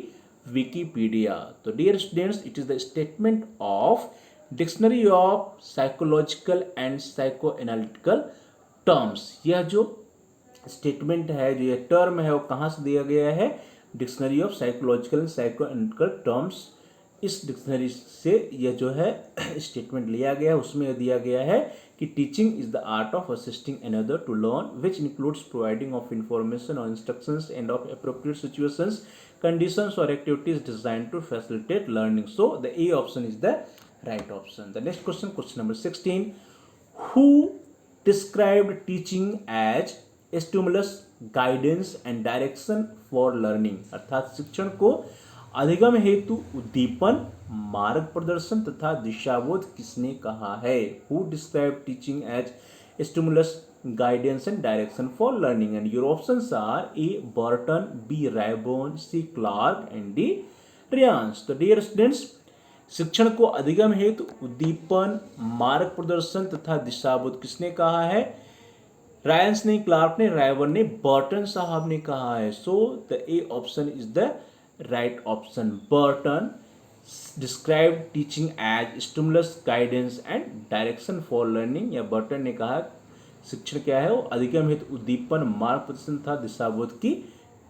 Wikipedia। तो dear students, it is the statement of dictionary of psychological and psychoanalytical terms। यह जो statement है, जो ये term है, वो कहाँ से दिया गया है? Dictionary of psychological and psychoanalytical terms. इस डिक्शनरी से यह जो है स्टेटमेंट लिया गया है। उसमें यह दिया गया है कि teaching is the art of assisting another to learn which includes providing of information और instructions and of appropriate situations, conditions और activities designed to facilitate learning. So the A option is the right option. The next question, question number 16, who described teaching as stimulus, guidance and direction for learning. अर्थात शिक्षण को अधिगम हेतु उद्दीपन, मार्ग प्रदर्शन तथा दिशाबोध किसने कहा है? Who describe teaching as stimulus, guidance and direction for learning. And your options are: A, Burton; B, Ryburn; C, Clark; and D, Ryans. तो डियर स्टूडेंट्स, शिक्षण को अधिगम हेतु उद्दीपन, मार्ग प्रदर्शन तथा दिशाबोध किसने कहा है? रायंस ने, क्लार्क ने, रायबर्न ने, बर्टन साहब ने कहा है। So the A option is the right option. Burton describe teaching as stimulus, guidance and direction for learning. या बर्टन ने कहा शिक्षण क्या है? वो अधिगम हेतु उद्दीपन, मार्ग प्रदर्शन तथा दिशाबोध की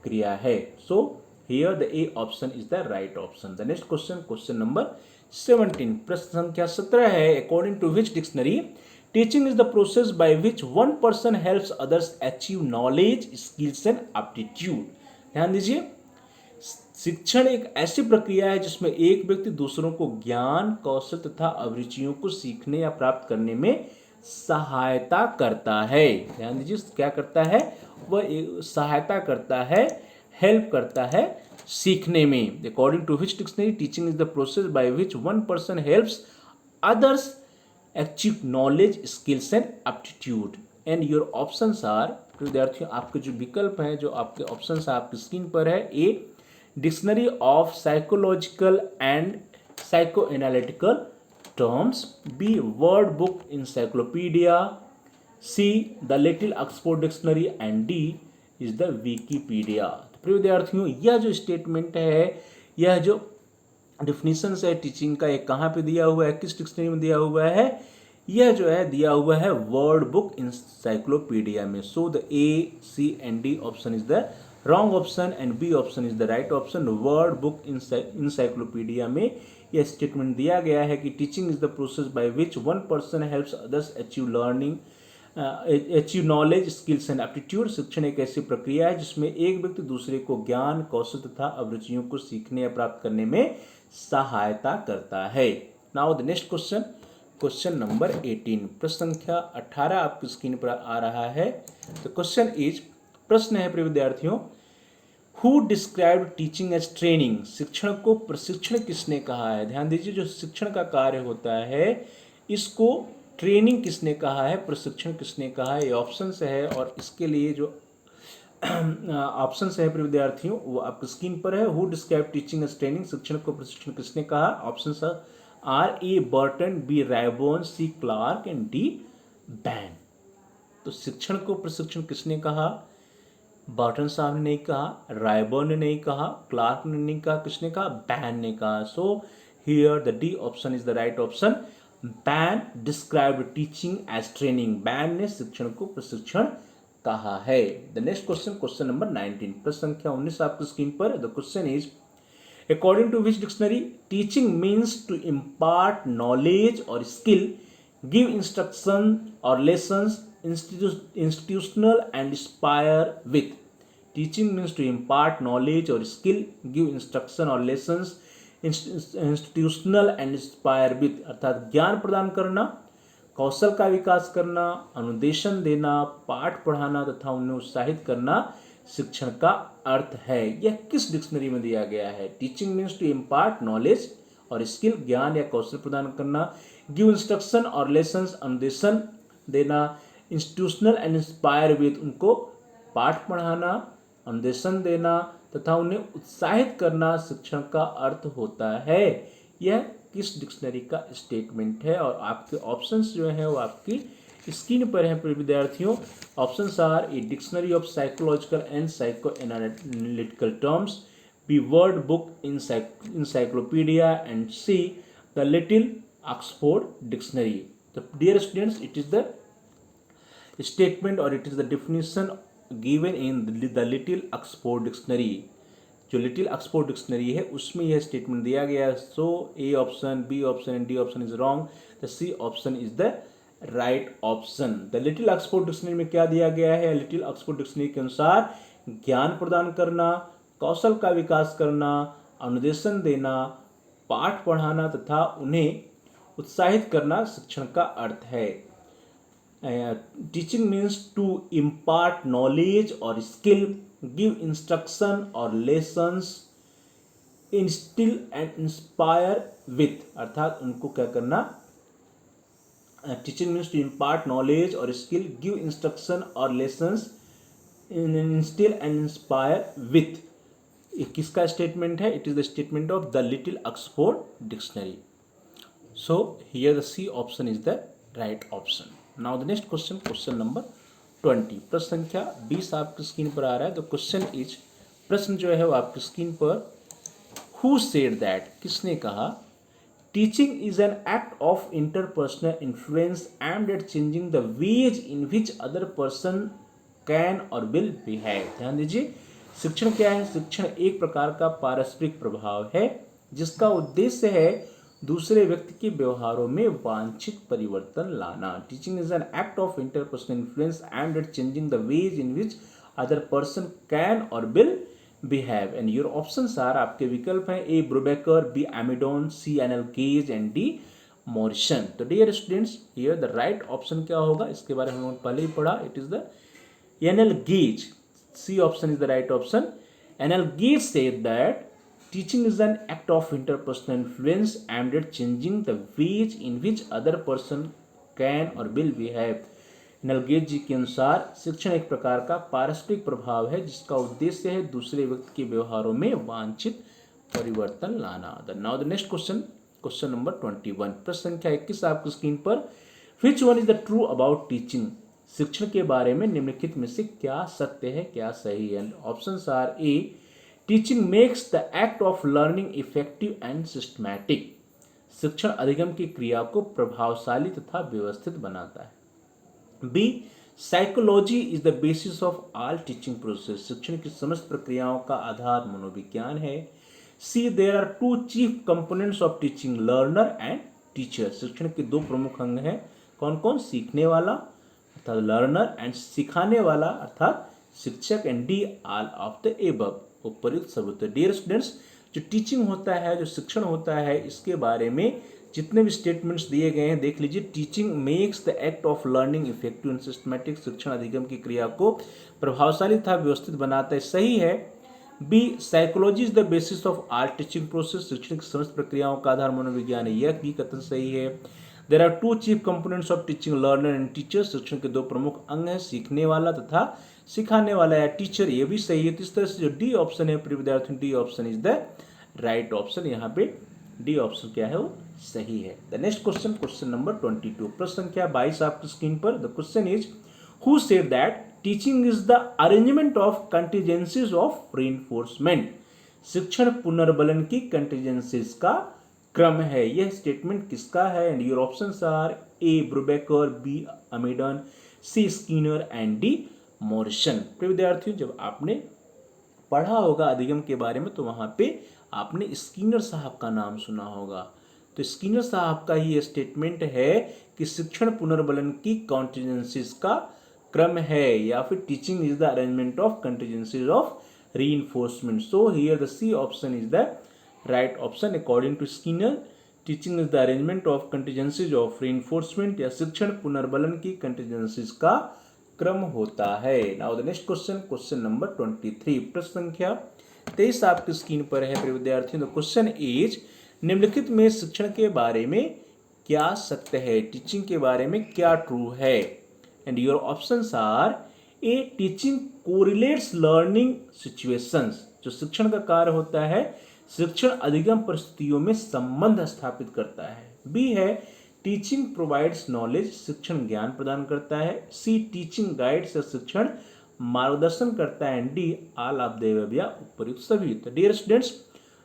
क्रिया है। So here the A option is the right option. The next question, question number 17, प्रश्न संख्या 17 है, according to which dictionary teaching is the process by which one person helps others achieve knowledge, skills and aptitude. ध्यान दीजिए, शिक्षण एक ऐसी प्रक्रिया है जिसमें एक व्यक्ति दूसरों को ज्ञान, कौशल तथा अभिरुचियों को सीखने या प्राप्त करने में सहायता करता है। ध्यान दीजिए, क्या करता है? वह सहायता करता है, हेल्प करता है सीखने में। According to which dictionary teaching is the process by which one person helps others achieve knowledge, skills and aptitude. And your options are, विद्यार्थियों आपके जो विकल्प हैं, जो आपके ऑप्शंस आपकी स्क्रीन पर है: A, dictionary of psychological and psychoanalytical terms; B, word book encyclopaedia; C, the little Oxford dictionary; and D is the Wikipedia. प्रिय विद्यार्थियों, यह जो स्टेटमेंट है, यह जो डिफिनीशन है टीचिंग का, एक कहाँ पे दिया हुआ है, किस डिक्शनरी में दिया हुआ है? यह जो है दिया हुआ है वर्ड बुक इंसाइक्लोपीडिया में। So the A, C and D option is the wrong option and B option is the right option. World book Encyclopedia में यह स्टेटमेंट दिया गया है कि teaching is the process by which one person helps others achieve learning, achieve knowledge, skills and aptitude. शिक्षण एक ऐसी प्रक्रिया है जिसमें एक व्यक्ति दूसरे को ज्ञान, कौशल तथा अभिरुचियों को सीखने या प्राप्त करने में सहायता करता है। Now the next question, question number 18, प्रश्न संख्या 18 आपकी स्क्रीन पर आ रहा है। तो क्वेश्चन इज, प्रश्न है प्रिय विद्यार्थियों, who described teaching as training. शिक्षण को प्रशिक्षण किसने कहा है? ध्यान दीजिए, जो शिक्षण का कार्य होता है इसको ट्रेनिंग किसने कहा है, प्रशिक्षण किसने कहा है? ये ऑप्शन है, और इसके लिए जो ऑप्शन है प्रिय विद्यार्थियों वो आपकी स्क्रीन पर है। Who describe teaching as training, शिक्षण को प्रशिक्षण किसने कहा? Option are: A, Burton; B, Ryburn; C, Clark; and D, Bain. तो शिक्षण को प्रशिक्षण किसने कहा? बर्टन साहब ने नहीं कहा, रायबर्न ने नहीं कहा, क्लार्क ने नहीं कहा, किसने कहा? बैन ने कहा. So here the D option is the right option. Bain described teaching as training. Bain ने शिक्षण को प्रशिक्षण कहा है. The next question, question number 19, प्रश्न संख्या 19 आपकी स्क्रीन पर. The question is according to which dictionary teaching means to impart knowledge or skill, give instruction or lessons, institutional and inspire with. Teaching means to impart knowledge or skill, give instruction or lessons, institutional and inspire with. अर्थात ज्ञान प्रदान करना, कौशल का विकास करना, अनुदेशन देना, पाठ पढ़ाना तथा उन्हें उत्साहित करना शिक्षण का अर्थ है. यह किस डिक्शनरी में दिया गया है? Teaching means to impart knowledge और स्किल, ज्ञान या कौशल प्रदान करना, गिव इंस्ट्रक्शन और लेसन्स, अनुदेशन देना, इंस्टीट्यूशनल एंड इंस्पायर विद, उनको पाठ पढ़ाना, अनुदेशन देना तथा उन्हें उत्साहित करना शिक्षण का अर्थ होता है. यह किस डिक्शनरी का स्टेटमेंट है? और आपके ऑप्शंस जो हैं वो आपकी स्क्रीन पर है विद्यार्थियों. Options are A dictionary of psychological and psycho analytical terms, B word Book encyclopedia, and C the Little Oxford Dictionary. So dear students, it is the statement or it is the definition given in the Little Oxford Dictionary. जो little Oxford dictionary है उसमें यह statement दिया गया है. So A option, B option and D option is wrong. The C option is the right option. The little Oxford dictionary में क्या दिया गया है? लिटिल ऑक्सफोर्ड डिक्शनरी के अनुसार ज्ञान प्रदान करना, कौशल का विकास करना, अनुदेशन देना, पाठ पढ़ाना तथा उन्हें उत्साहित करना शिक्षण का अर्थ है. Teaching means to impart knowledge और स्किल, गिव इंस्ट्रक्शन और lessons, instil and inspire with. अर्थात उनको क्या करना? Teaching means to impart knowledge और स्किल, गिव इंस्ट्रक्शन और lessons, instil and inspire with. ये किसका स्टेटमेंट है? It is the statement of the little Oxford Dictionary. So here the C option is the right option. Now the next question, question number 20, प्रश्न संख्या 20 आपकी screen पर आ रहा है. द क्वेश्चन इज, प्रश्न जो है वो आपकी स्क्रीन पर, हु सेड दैट, किसने कहा? Teaching is an act of interpersonal influence and at changing the ways in which other person can और विल बिहेव. ध्यान दीजिए, शिक्षण क्या है? शिक्षण एक प्रकार का पारस्परिक प्रभाव है जिसका उद्देश्य है दूसरे व्यक्ति के व्यवहारों में वांछित परिवर्तन लाना. Teaching is an act of interpersonal influence and at changing the ways in which other person can और will behave. And your options are, आपके विकल्प हैं A Brubacher, B Amidon, C N L Gage and D Morrison. तो dear students, here the right option क्या होगा? इसके बारे में हमने पहले ही पढ़ा. It is the N L Gage. C option is the right option. N L gauge said that teaching is an act of interpersonal influence aimed at changing the ways in which other person can or will behave. नलगेज जी के अनुसार शिक्षण एक प्रकार का पारस्परिक प्रभाव है जिसका उद्देश्य है दूसरे व्यक्ति के व्यवहारों में वांछित परिवर्तन लाना. Now the next question, question number 21, प्रश्न संख्या 21 आपकी स्क्रीन पर. विच one is the true about teaching? शिक्षण के बारे में निम्नलिखित में से क्या सत्य है, क्या सही है? Options are A, teaching makes the act of learning effective and systematic. शिक्षण अधिगम की क्रिया को प्रभावशाली तथा व्यवस्थित बनाता है. B, psychology is the basis of all teaching process. शिक्षण की समस्त प्रक्रियाओं का आधार मनोविज्ञान है. C, there are two chief components of teaching, learner and teacher. शिक्षण के दो प्रमुख अंग हैं. कौन कौन? सीखने वाला अर्थात लर्नर एंड सिखाने वाला अर्थात शिक्षक. And D, all of the above, उपयुक्त सब होते हैं. डियर स्टूडेंट्स, जो टीचिंग होता है, जो शिक्षण होता है, इसके बारे में जितने भी स्टेटमेंट्स दिए गए हैं देख लीजिए. Teaching makes the act of learning effective and systematic. शिक्षण अधिगम की क्रिया को प्रभावशाली तथा व्यवस्थित बनाता है. सही है. B, psychology is the basis of all teaching process. शिक्षण की समस्त प्रक्रियाओं का आधार मनोविज्ञान है. यह भी कथन सही है. There are two chief components of teaching, learner and teacher. शिक्षण के दो प्रमुख अंग हैं, सीखने वाला तथा सिखाने वाला या टीचर. ये भी सही है. तो इस तरह से जो डी ऑप्शन है प्रिय विद्यार्थियों, D option is the right option. यहाँ पे डी ऑप्शन क्या है? वो सही है. The next question, question number 22, प्रश्न संख्या 22 आपकी स्क्रीन पर. The question is, who said that teaching is the arrangement of contingencies of reinforcement. शिक्षण पुनर्बलन की कंटीजेंसीज का क्रम है। यह स्टेटमेंट किसका है? And your options are A Brubacher, B Amidon, C Skinner and D Morrison. तो विद्यार्थियों, जब आपने पढ़ा होगा अधिगम के बारे में तो वहां पे आपने स्किनर साहब का नाम सुना होगा। तो स्किनर साहब का ही स्टेटमेंट है कि शिक्षण पुनर्बलन की कॉन्टिजेंसीज का क्रम है, या फिर teaching is the arrangement of contingencies of reinforcement. So here the C option is the right option according to Skinner. Teaching is the arrangement of contingencies of reinforcement, या शिक्षण पुनर्बलन की कंटीजेंसीज का क्रम होता है। Now the next question, question number 23, प्रश्न संख्या 23 आपकी स्क्रीन पर है प्रिय विद्यार्थियों। द क्वेश्चन इज, निम्नलिखित में शिक्षण के बारे में क्या सत्य है? टीचिंग के बारे में क्या ट्रू है? And your options are A teaching correlates learning situations. जो शिक्षण का कार्य होता है, शिक्षण अधिगम परिस्थितियों में संबंध स्थापित करता है। बी है टीचिंग प्रोवाइड्स नॉलेज, शिक्षण ज्ञान प्रदान करता है। सी टीचिंग गाइड्स, शिक्षण मार्गदर्शन करता है। And D all of the above या उपर्युक्त सभी। तो डियर स्टूडेंट्स,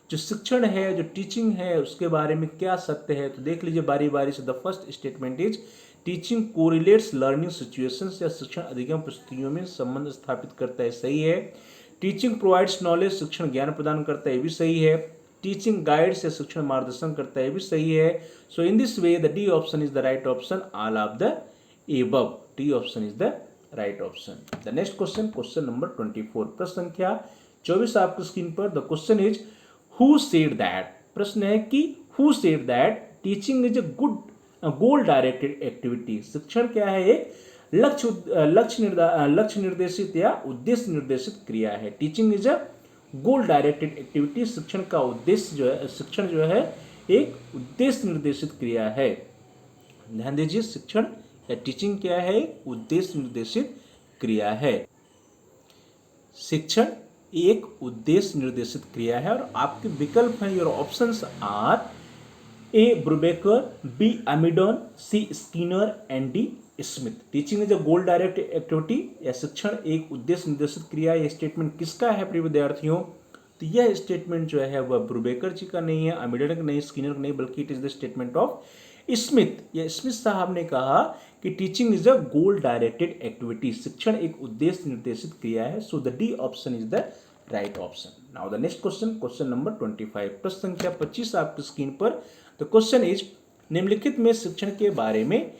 जो शिक्षण है, जो टीचिंग है, उसके बारे में क्या सत्य है तो देख लीजिए बारी बारी से। The first statement is teaching correlates learning situations, या शिक्षण अधिगम परिस्थितियों में संबंध स्थापित करता है, सही है। टीचिंग प्रोवाइड्स नॉलेज, शिक्षण ज्ञान प्रदान करता है, ये भी सही है। टीचिंग गाइड्स, या शिक्षण मार्गदर्शन करता है, ये भी सही है। So in this way the D option is the right option, all of the above. D option is the right option. The next question, question number 24, प्रश्न संख्या 24 आपकी स्क्रीन पर। The question is who said that. प्रश्न है कि who said that teaching is a good goal directed activity. शिक्षण क्या है? एक लक्ष्य निर्देशित या उद्देश्य निर्देशित क्रिया है। Teaching is a goal directed activity. शिक्षण का उद्देश्य जो है, शिक्षण जो है एक उद्देश्य निर्देशित क्रिया है। ध्यान दीजिए, शिक्षण या टीचिंग क्या है? उद्देश्य निर्देशित क्रिया है। शिक्षण एक उद्देश्य निर्देशित क्रिया है। और आपके विकल्प हैं, your options are A Brubacher, B Amidon, C Skinner and D Smith. Teaching is a goal direct activity, या शिक्षण एक उद्देश्य निर्देशित क्रिया। यह स्टेटमेंट किसका है प्रिय विद्यार्थियों? तो यह स्टेटमेंट जो है वह ब्रूबेकर जी का नहीं है, अमेडन का नहीं, स्किनर का नहीं, बल्कि it is the statement of Smith. या स्मिथ साहब ने कहा कि teaching is a goal directed activity, शिक्षण एक उद्देश्य निर्देशित क्रिया है। So the D option is the right option. Now the next question, question number 25, प्रश्न संख्या 25 आपकी स्क्रीन पर। द क्वेश्चन इज, निम्नलिखित में शिक्षण के बारे में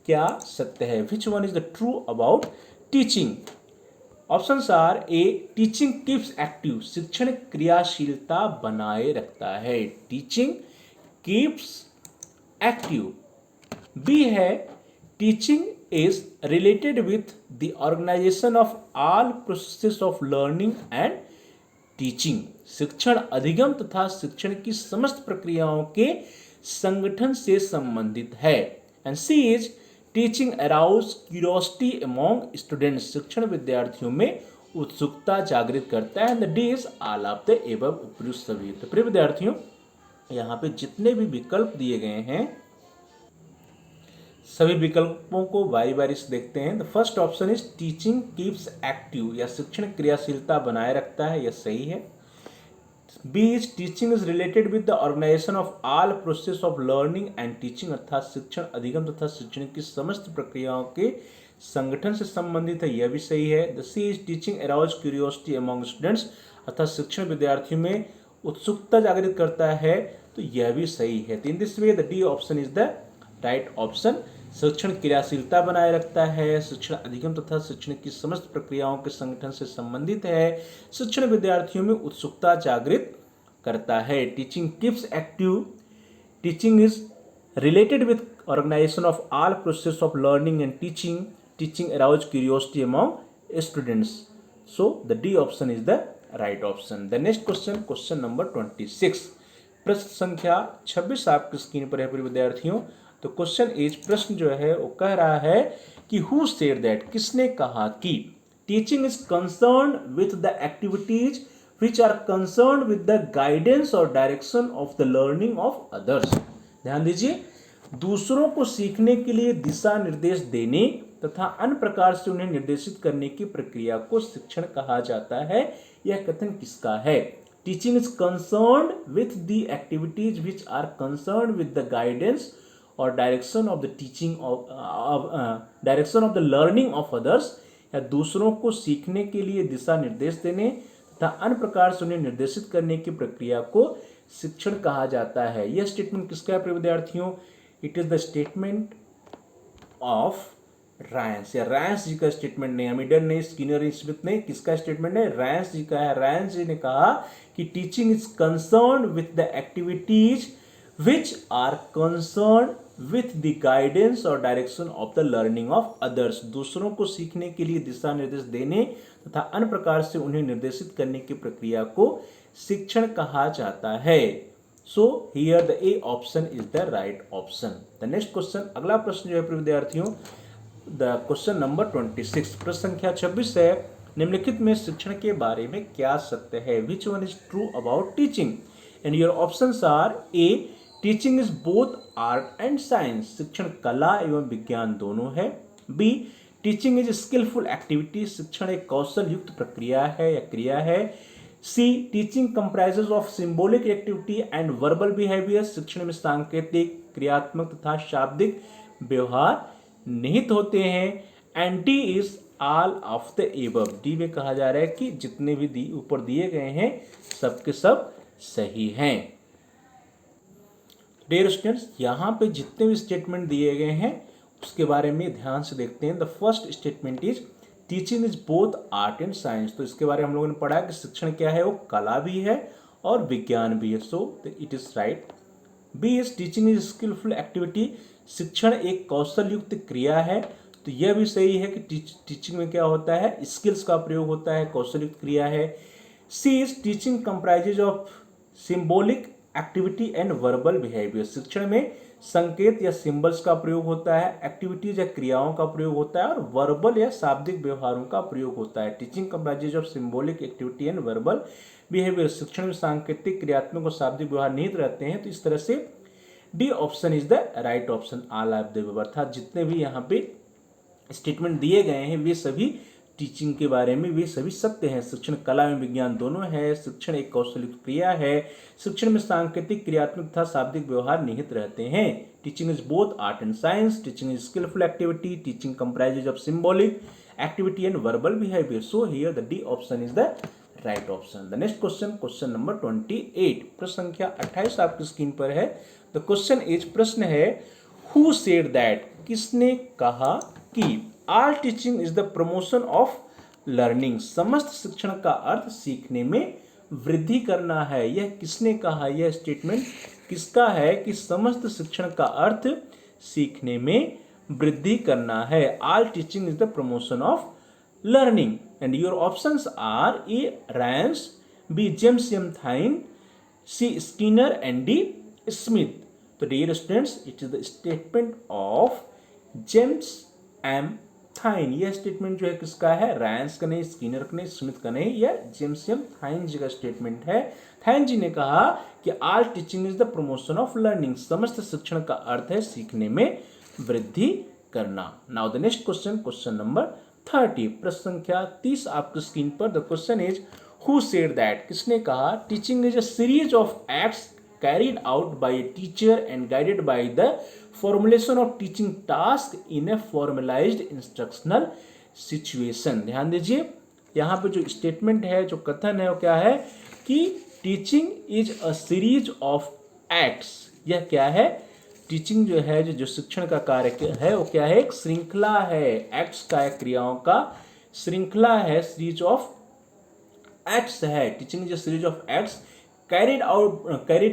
क्या सत्य है? Which one is the true about teaching? Options are A teaching keeps active, शिक्षण क्रियाशीलता बनाए रखता है। Teaching keeps active. बी है teaching is related with the organisation of all processes of learning and teaching, शिक्षण अधिगम तथा शिक्षण की समस्त प्रक्रियाओं के संगठन से संबंधित है। And C is teaching arouse curiosity among students, शिक्षण विद्यार्थियों में उत्सुकता जागृत करता है। And the D is all of the above, उपर्युक्त सभी। तो प्रिय विद्यार्थियों, यहाँ पे जितने भी विकल्प दिए गए हैं सभी विकल्पों को बारी बारी से देखते हैं। The first option is teaching keeps active, या शिक्षण क्रियाशीलता बनाए रखता है, यह सही है। B is teaching is related with the organisation of all process of learning and teaching, अर्थात शिक्षण अधिगम तथा शिक्षण की समस्त प्रक्रियाओं के संगठन से संबंधित है, यह भी सही है। The C is teaching arouse curiosity among students, अर्थात शिक्षण विद्यार्थियों में उत्सुकता जागृत करता है, तो यह भी सही है। इन this way the D option is the right option. शिक्षण क्रियाशीलता बनाए रखता है, शिक्षण अधिगम तथा शिक्षण की समस्त प्रक्रियाओं के संगठन से संबंधित है, शिक्षण विद्यार्थियों में उत्सुकता जागृत करता है। Teaching keeps active, teaching is related with organisation of all process of learning and teaching, teaching arouse curiosity among students. So the D option is the right option. The next question, question number 26, प्रश्न संख्या 26 आपकी screen पर है प्रिय विद्यार्थियों। तो question is, प्रश्न जो है वो कह रहा है कि हु सेड दैट, किसने कहा कि teaching is concern with the activities which are concern with the guidance और direction of the learning of others. ध्यान दीजिए, दूसरों को सीखने के लिए दिशा निर्देश देने तथा अन्य प्रकार से उन्हें निर्देशित करने की प्रक्रिया को शिक्षण कहा जाता है। यह कथन किसका है? Teaching is concerned with the activities which are concerned with the guidance और direction of the teaching of direction of the learning of others, या दूसरों को सीखने के लिए दिशा निर्देश देने तथा अन्य प्रकार से उन्हें निर्देशित करने की प्रक्रिया को शिक्षण कहा जाता है। यह स्टेटमेंट किसका है प्रिय विद्यार्थियों? It is the statement of Ryans, या रायंस जी का स्टेटमेंट नहीं, हमीडन नहीं, स्किनर नहीं, स्मिथ नहीं, किसका स्टेटमेंट है? रायंस जी का है। रायंस जी ने कहा कि teaching is concerned with the activities which are concerned with the guidance और direction of the learning of others, दूसरों को सीखने के लिए दिशा निर्देश देने तथा अन्य प्रकार से उन्हें निर्देशित करने की प्रक्रिया को शिक्षण कहा जाता है। So here the A option is the right option. The next question, अगला प्रश्न जो है विद्यार्थियों, द क्वेश्चन नंबर 26, प्रश्न संख्या 26 है, निम्नलिखित में शिक्षण के बारे में क्या सत्य है? Which one is true about teaching? And your options are: A, teaching is both art and science, शिक्षण कला एवं विज्ञान दोनों है। B, teaching is skilful activity, शिक्षण एक कौशल युक्त प्रक्रिया है या क्रिया है। C, teaching comprises of symbolic activity and verbal behaviour, शिक्षण में सांकेतिक, क्रियात्मक तथा शाब्दिक व्यवहार निहित होते हैं। And D is all of the above, D में कहा जा रहा है कि जितने भी ऊपर दिए गए हैं सबके सब सही हैं। डियर स्टूडेंट्स, यहाँ पे जितने भी स्टेटमेंट दिए गए हैं उसके बारे में ध्यान से देखते हैं। The first statement is teaching is both art and science, तो इसके बारे में हम लोगों ने पढ़ा कि शिक्षण क्या है, वो कला भी है और विज्ञान भी है। So it is right. B is teaching is skilful activity, शिक्षण एक कौशल युक्त क्रिया है, तो यह भी सही है कि टीचिंग में क्या होता है, स्किल्स का प्रयोग होता है, कौशल युक्त क्रिया है। C is teaching comprises of symbolic activity and verbal behaviour, शिक्षण में संकेत या सिंबल्स का प्रयोग होता है, एक्टिविटीज या क्रियाओं का प्रयोग होता है और वर्बल या शाब्दिक व्यवहारों का प्रयोग होता है। Teaching comprises of symbolic activity and verbal behaviour, शिक्षण में सांकेतिक, क्रियात्मक और शाब्दिक व्यवहार निहित रहते हैं। तो इस तरह से D option is the right option, all of the above, अर्थात जितने भी यहाँ पे स्टेटमेंट दिए गए हैं वे सभी टीचिंग के बारे में वे सभी सत्य हैं। शिक्षण कला एवं विज्ञान दोनों है, शिक्षण एक कौशल युक्त क्रिया है, शिक्षण में सांकेतिक, क्रियात्मक तथा शाब्दिक व्यवहार निहित रहते हैं। Teaching is both art and science, teaching is skilful activity, teaching comprises of symbolic activity and verbal behaviour. So here the D option is the right option. The next question, question number 28, प्रश्न संख्या 28 आपकी screen पर है। The question is, प्रश्न है, who said that, किसने कहा कि all teaching is the promotion of learning, समस्त शिक्षण का अर्थ सीखने में वृद्धि करना है। यह किसने कहा? यह स्टेटमेंट किसका है कि समस्त शिक्षण का अर्थ सीखने में वृद्धि करना है? All teaching is the promotion of learning. And your options are: A, Ryans, B, James M Thyne, C, Skinner and D, Smith. तो dear students, it is the statement of James M Thyne. यह statement जो है किसका है? रायंस का नहीं, Skinner का नहीं, स्मिथ का नहीं, यह जेम्स एम थाइन जी का स्टेटमेंट है। थाइन जी ने कहा कि all teaching is the promotion of learning, समस्त शिक्षण का अर्थ है सीखने में वृद्धि करना। Now the next question, question number 30, प्रश्न संख्या 30 आपकी स्क्रीन पर। The question is, who said that, किसने कहा, teaching is a series of acts carried out by a teacher and guided by the formulation of teaching task in a formalized instructional situation। ध्यान दीजिए, यहाँ पे जो statement है, जो कथन है, वो क्या है कि teaching is a series of acts. यह क्या है? टीचिंग जो है, जो शिक्षण का कार्य है, वो क्या है? एक श्रृंखला है, एक्ट्स का, क्रियाओं का श्रृंखला है, सीरीज ऑफ एक्ट्स है। Teaching is a series of acts carried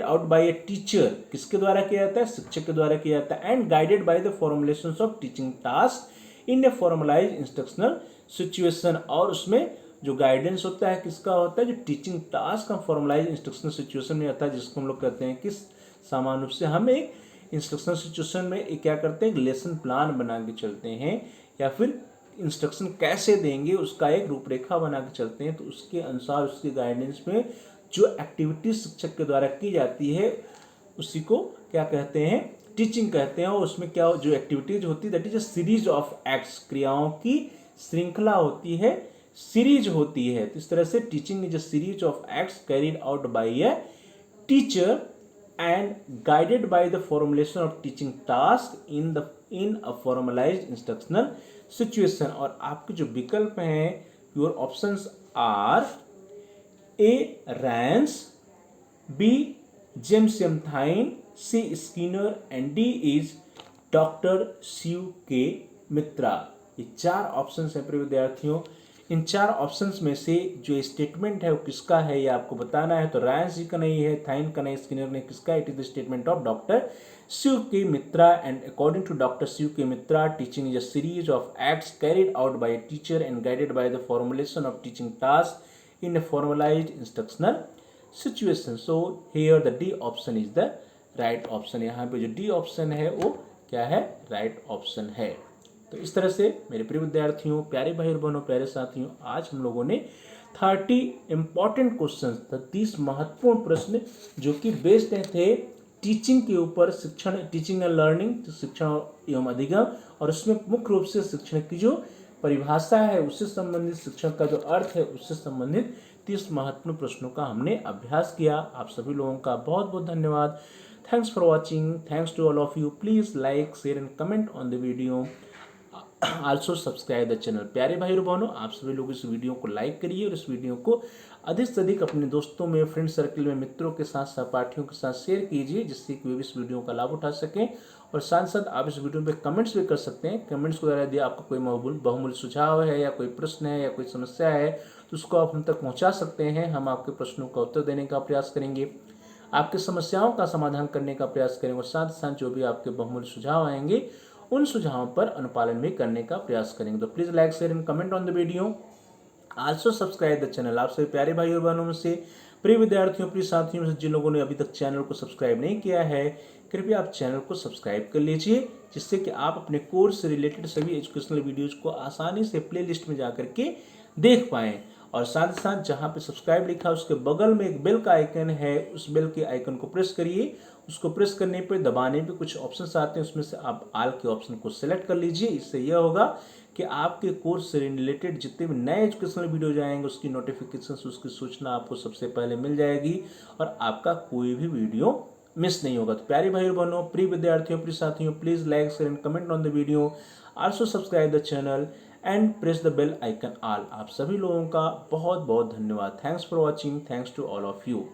out by a teacher, किसके द्वारा किया जाता है? शिक्षक के द्वारा किया जाता है। And guided by the formulations of teaching task in a formalized instructional situation, और उसमें जो गाइडेंस होता है किसका होता है? जो टीचिंग टास्क का फॉर्मलाइज इंस्ट्रक्शनल सिचुएशन में आता है, जिसको हम लोग कहते हैं कि सामान्य रूप से हम एक इंस्ट्रक्शनल सिचुएशन में एक क्या करते हैं, लेसन प्लान बना के चलते हैं, या फिर इंस्ट्रक्शन कैसे देंगे उसका एक रूपरेखा बना के चलते हैं। तो उसके अनुसार, उसके गाइडेंस में जो एक्टिविटी शिक्षक के द्वारा की जाती है उसी को क्या कहते हैं? टीचिंग कहते हैं, और उसमें क्या जो एक्टिविटीज होती है that is a series of acts, क्रियाओं की श्रृंखला होती है, सीरीज होती है। तो इस तरह से teaching is a series of acts carried out by a teacher and guided by the formulation of teaching task in a formalized instructional situation। और आपके जो विकल्प हैं, your options are A. Rance, B. James M. Thine, C. Skinner and D is doctor Shiv K Mitra. ये चार options हैं प्रिय विद्यार्थियों। इन चार ऑप्शंस में से जो स्टेटमेंट है वो किसका है ये आपको बताना है। तो रायंस जी का नहीं है, थाइन का नहीं, स्किनर ने किसका, it is the statement of doctor Shiv K Mitra. And according to doctor Shiv K Mitra, teaching is a series of acts carried out by a teacher and guided by the formulation of teaching task in a formalised instructional situation. So here the D option is the right option. यहाँ पे जो D option है वो क्या है, right option है। तो इस तरह से मेरे प्रिय विद्यार्थियों, प्यारे भाई और बहनों, प्यारे साथियों, आज हम लोगों ने 30 इंपॉर्टेंट क्वेश्चन, 30 महत्वपूर्ण प्रश्न जो कि बेस्ड थे टीचिंग के ऊपर, शिक्षण, टीचिंग एंड लर्निंग, शिक्षण एवं अधिगम, और उसमें मुख्य रूप से शिक्षण की जो परिभाषा है उससे संबंधित, शिक्षण का जो अर्थ है उससे संबंधित 30 महत्वपूर्ण प्रश्नों का हमने अभ्यास किया। आप सभी लोगों का बहुत बहुत धन्यवाद। Thanks for watching. Thanks to all of you. Please like, share and comment on the video. Also subscribe the channel. प्यारे भाई और बहनों, आप सभी लोग इस वीडियो को लाइक करिए और इस वीडियो को अधिक से अधिक अपने दोस्तों में, फ्रेंड सर्कल में, मित्रों के साथ, सहपाठियों के साथ शेयर कीजिए, जिससे कि वे भी इस वीडियो का लाभ उठा सकें। और साथ साथ आप इस वीडियो पे कमेंट्स भी कर सकते हैं। कमेंट्स के द्वारा यदि आपका कोई बहुमूल्य सुझाव है या कोई प्रश्न है या कोई समस्या है तो उसको आप हम तक पहुँचा सकते हैं। हम आपके प्रश्नों का उत्तर देने का प्रयास करेंगे, आपकी समस्याओं का समाधान करने का प्रयास करेंगे, और साथ साथ जो भी आपके बहुमूल्य सुझाव आएंगे उन सुझावों पर अनुपालन भी करने का प्रयास करेंगे। तो please like, share and comment on the video. Also subscribe the channel. आप सभी प्यारे भाई और बहनों में से, प्रिय विद्यार्थियों, प्रिय साथियों में से जिन लोगों ने अभी तक चैनल को सब्सक्राइब नहीं किया है, कृपया आप चैनल को सब्सक्राइब कर लीजिए, जिससे कि आप अपने कोर्स से रिलेटेड सभी एजुकेशनल वीडियोज को आसानी से प्लेलिस्ट में जाकर के देख पाएँ। और साथ ही साथ जहाँ पे सब्सक्राइब लिखा है उसके बगल में एक बेल का आइकन है, उस बेल के आइकन को प्रेस करिए। उसको प्रेस करने पे, दबाने पे कुछ ऑप्शंस आते हैं, उसमें से आप ऑल के ऑप्शन को सेलेक्ट कर लीजिए। इससे यह होगा कि आपके कोर्स से रिलेटेड जितने भी नए एजुकेशनल वीडियो जाएंगे उसकी नोटिफिकेशन, उसकी सूचना आपको सबसे पहले मिल जाएगी और आपका कोई भी वीडियो मिस नहीं होगा। तो प्यारे भाई बहनों, प्रिय विद्यार्थियों, प्रिय साथियों, please like, share and comment on the video. Also subscribe the channel and press the bell icon all. आप सभी लोगों का बहुत बहुत धन्यवाद। Thanks for watching. Thanks to all of you.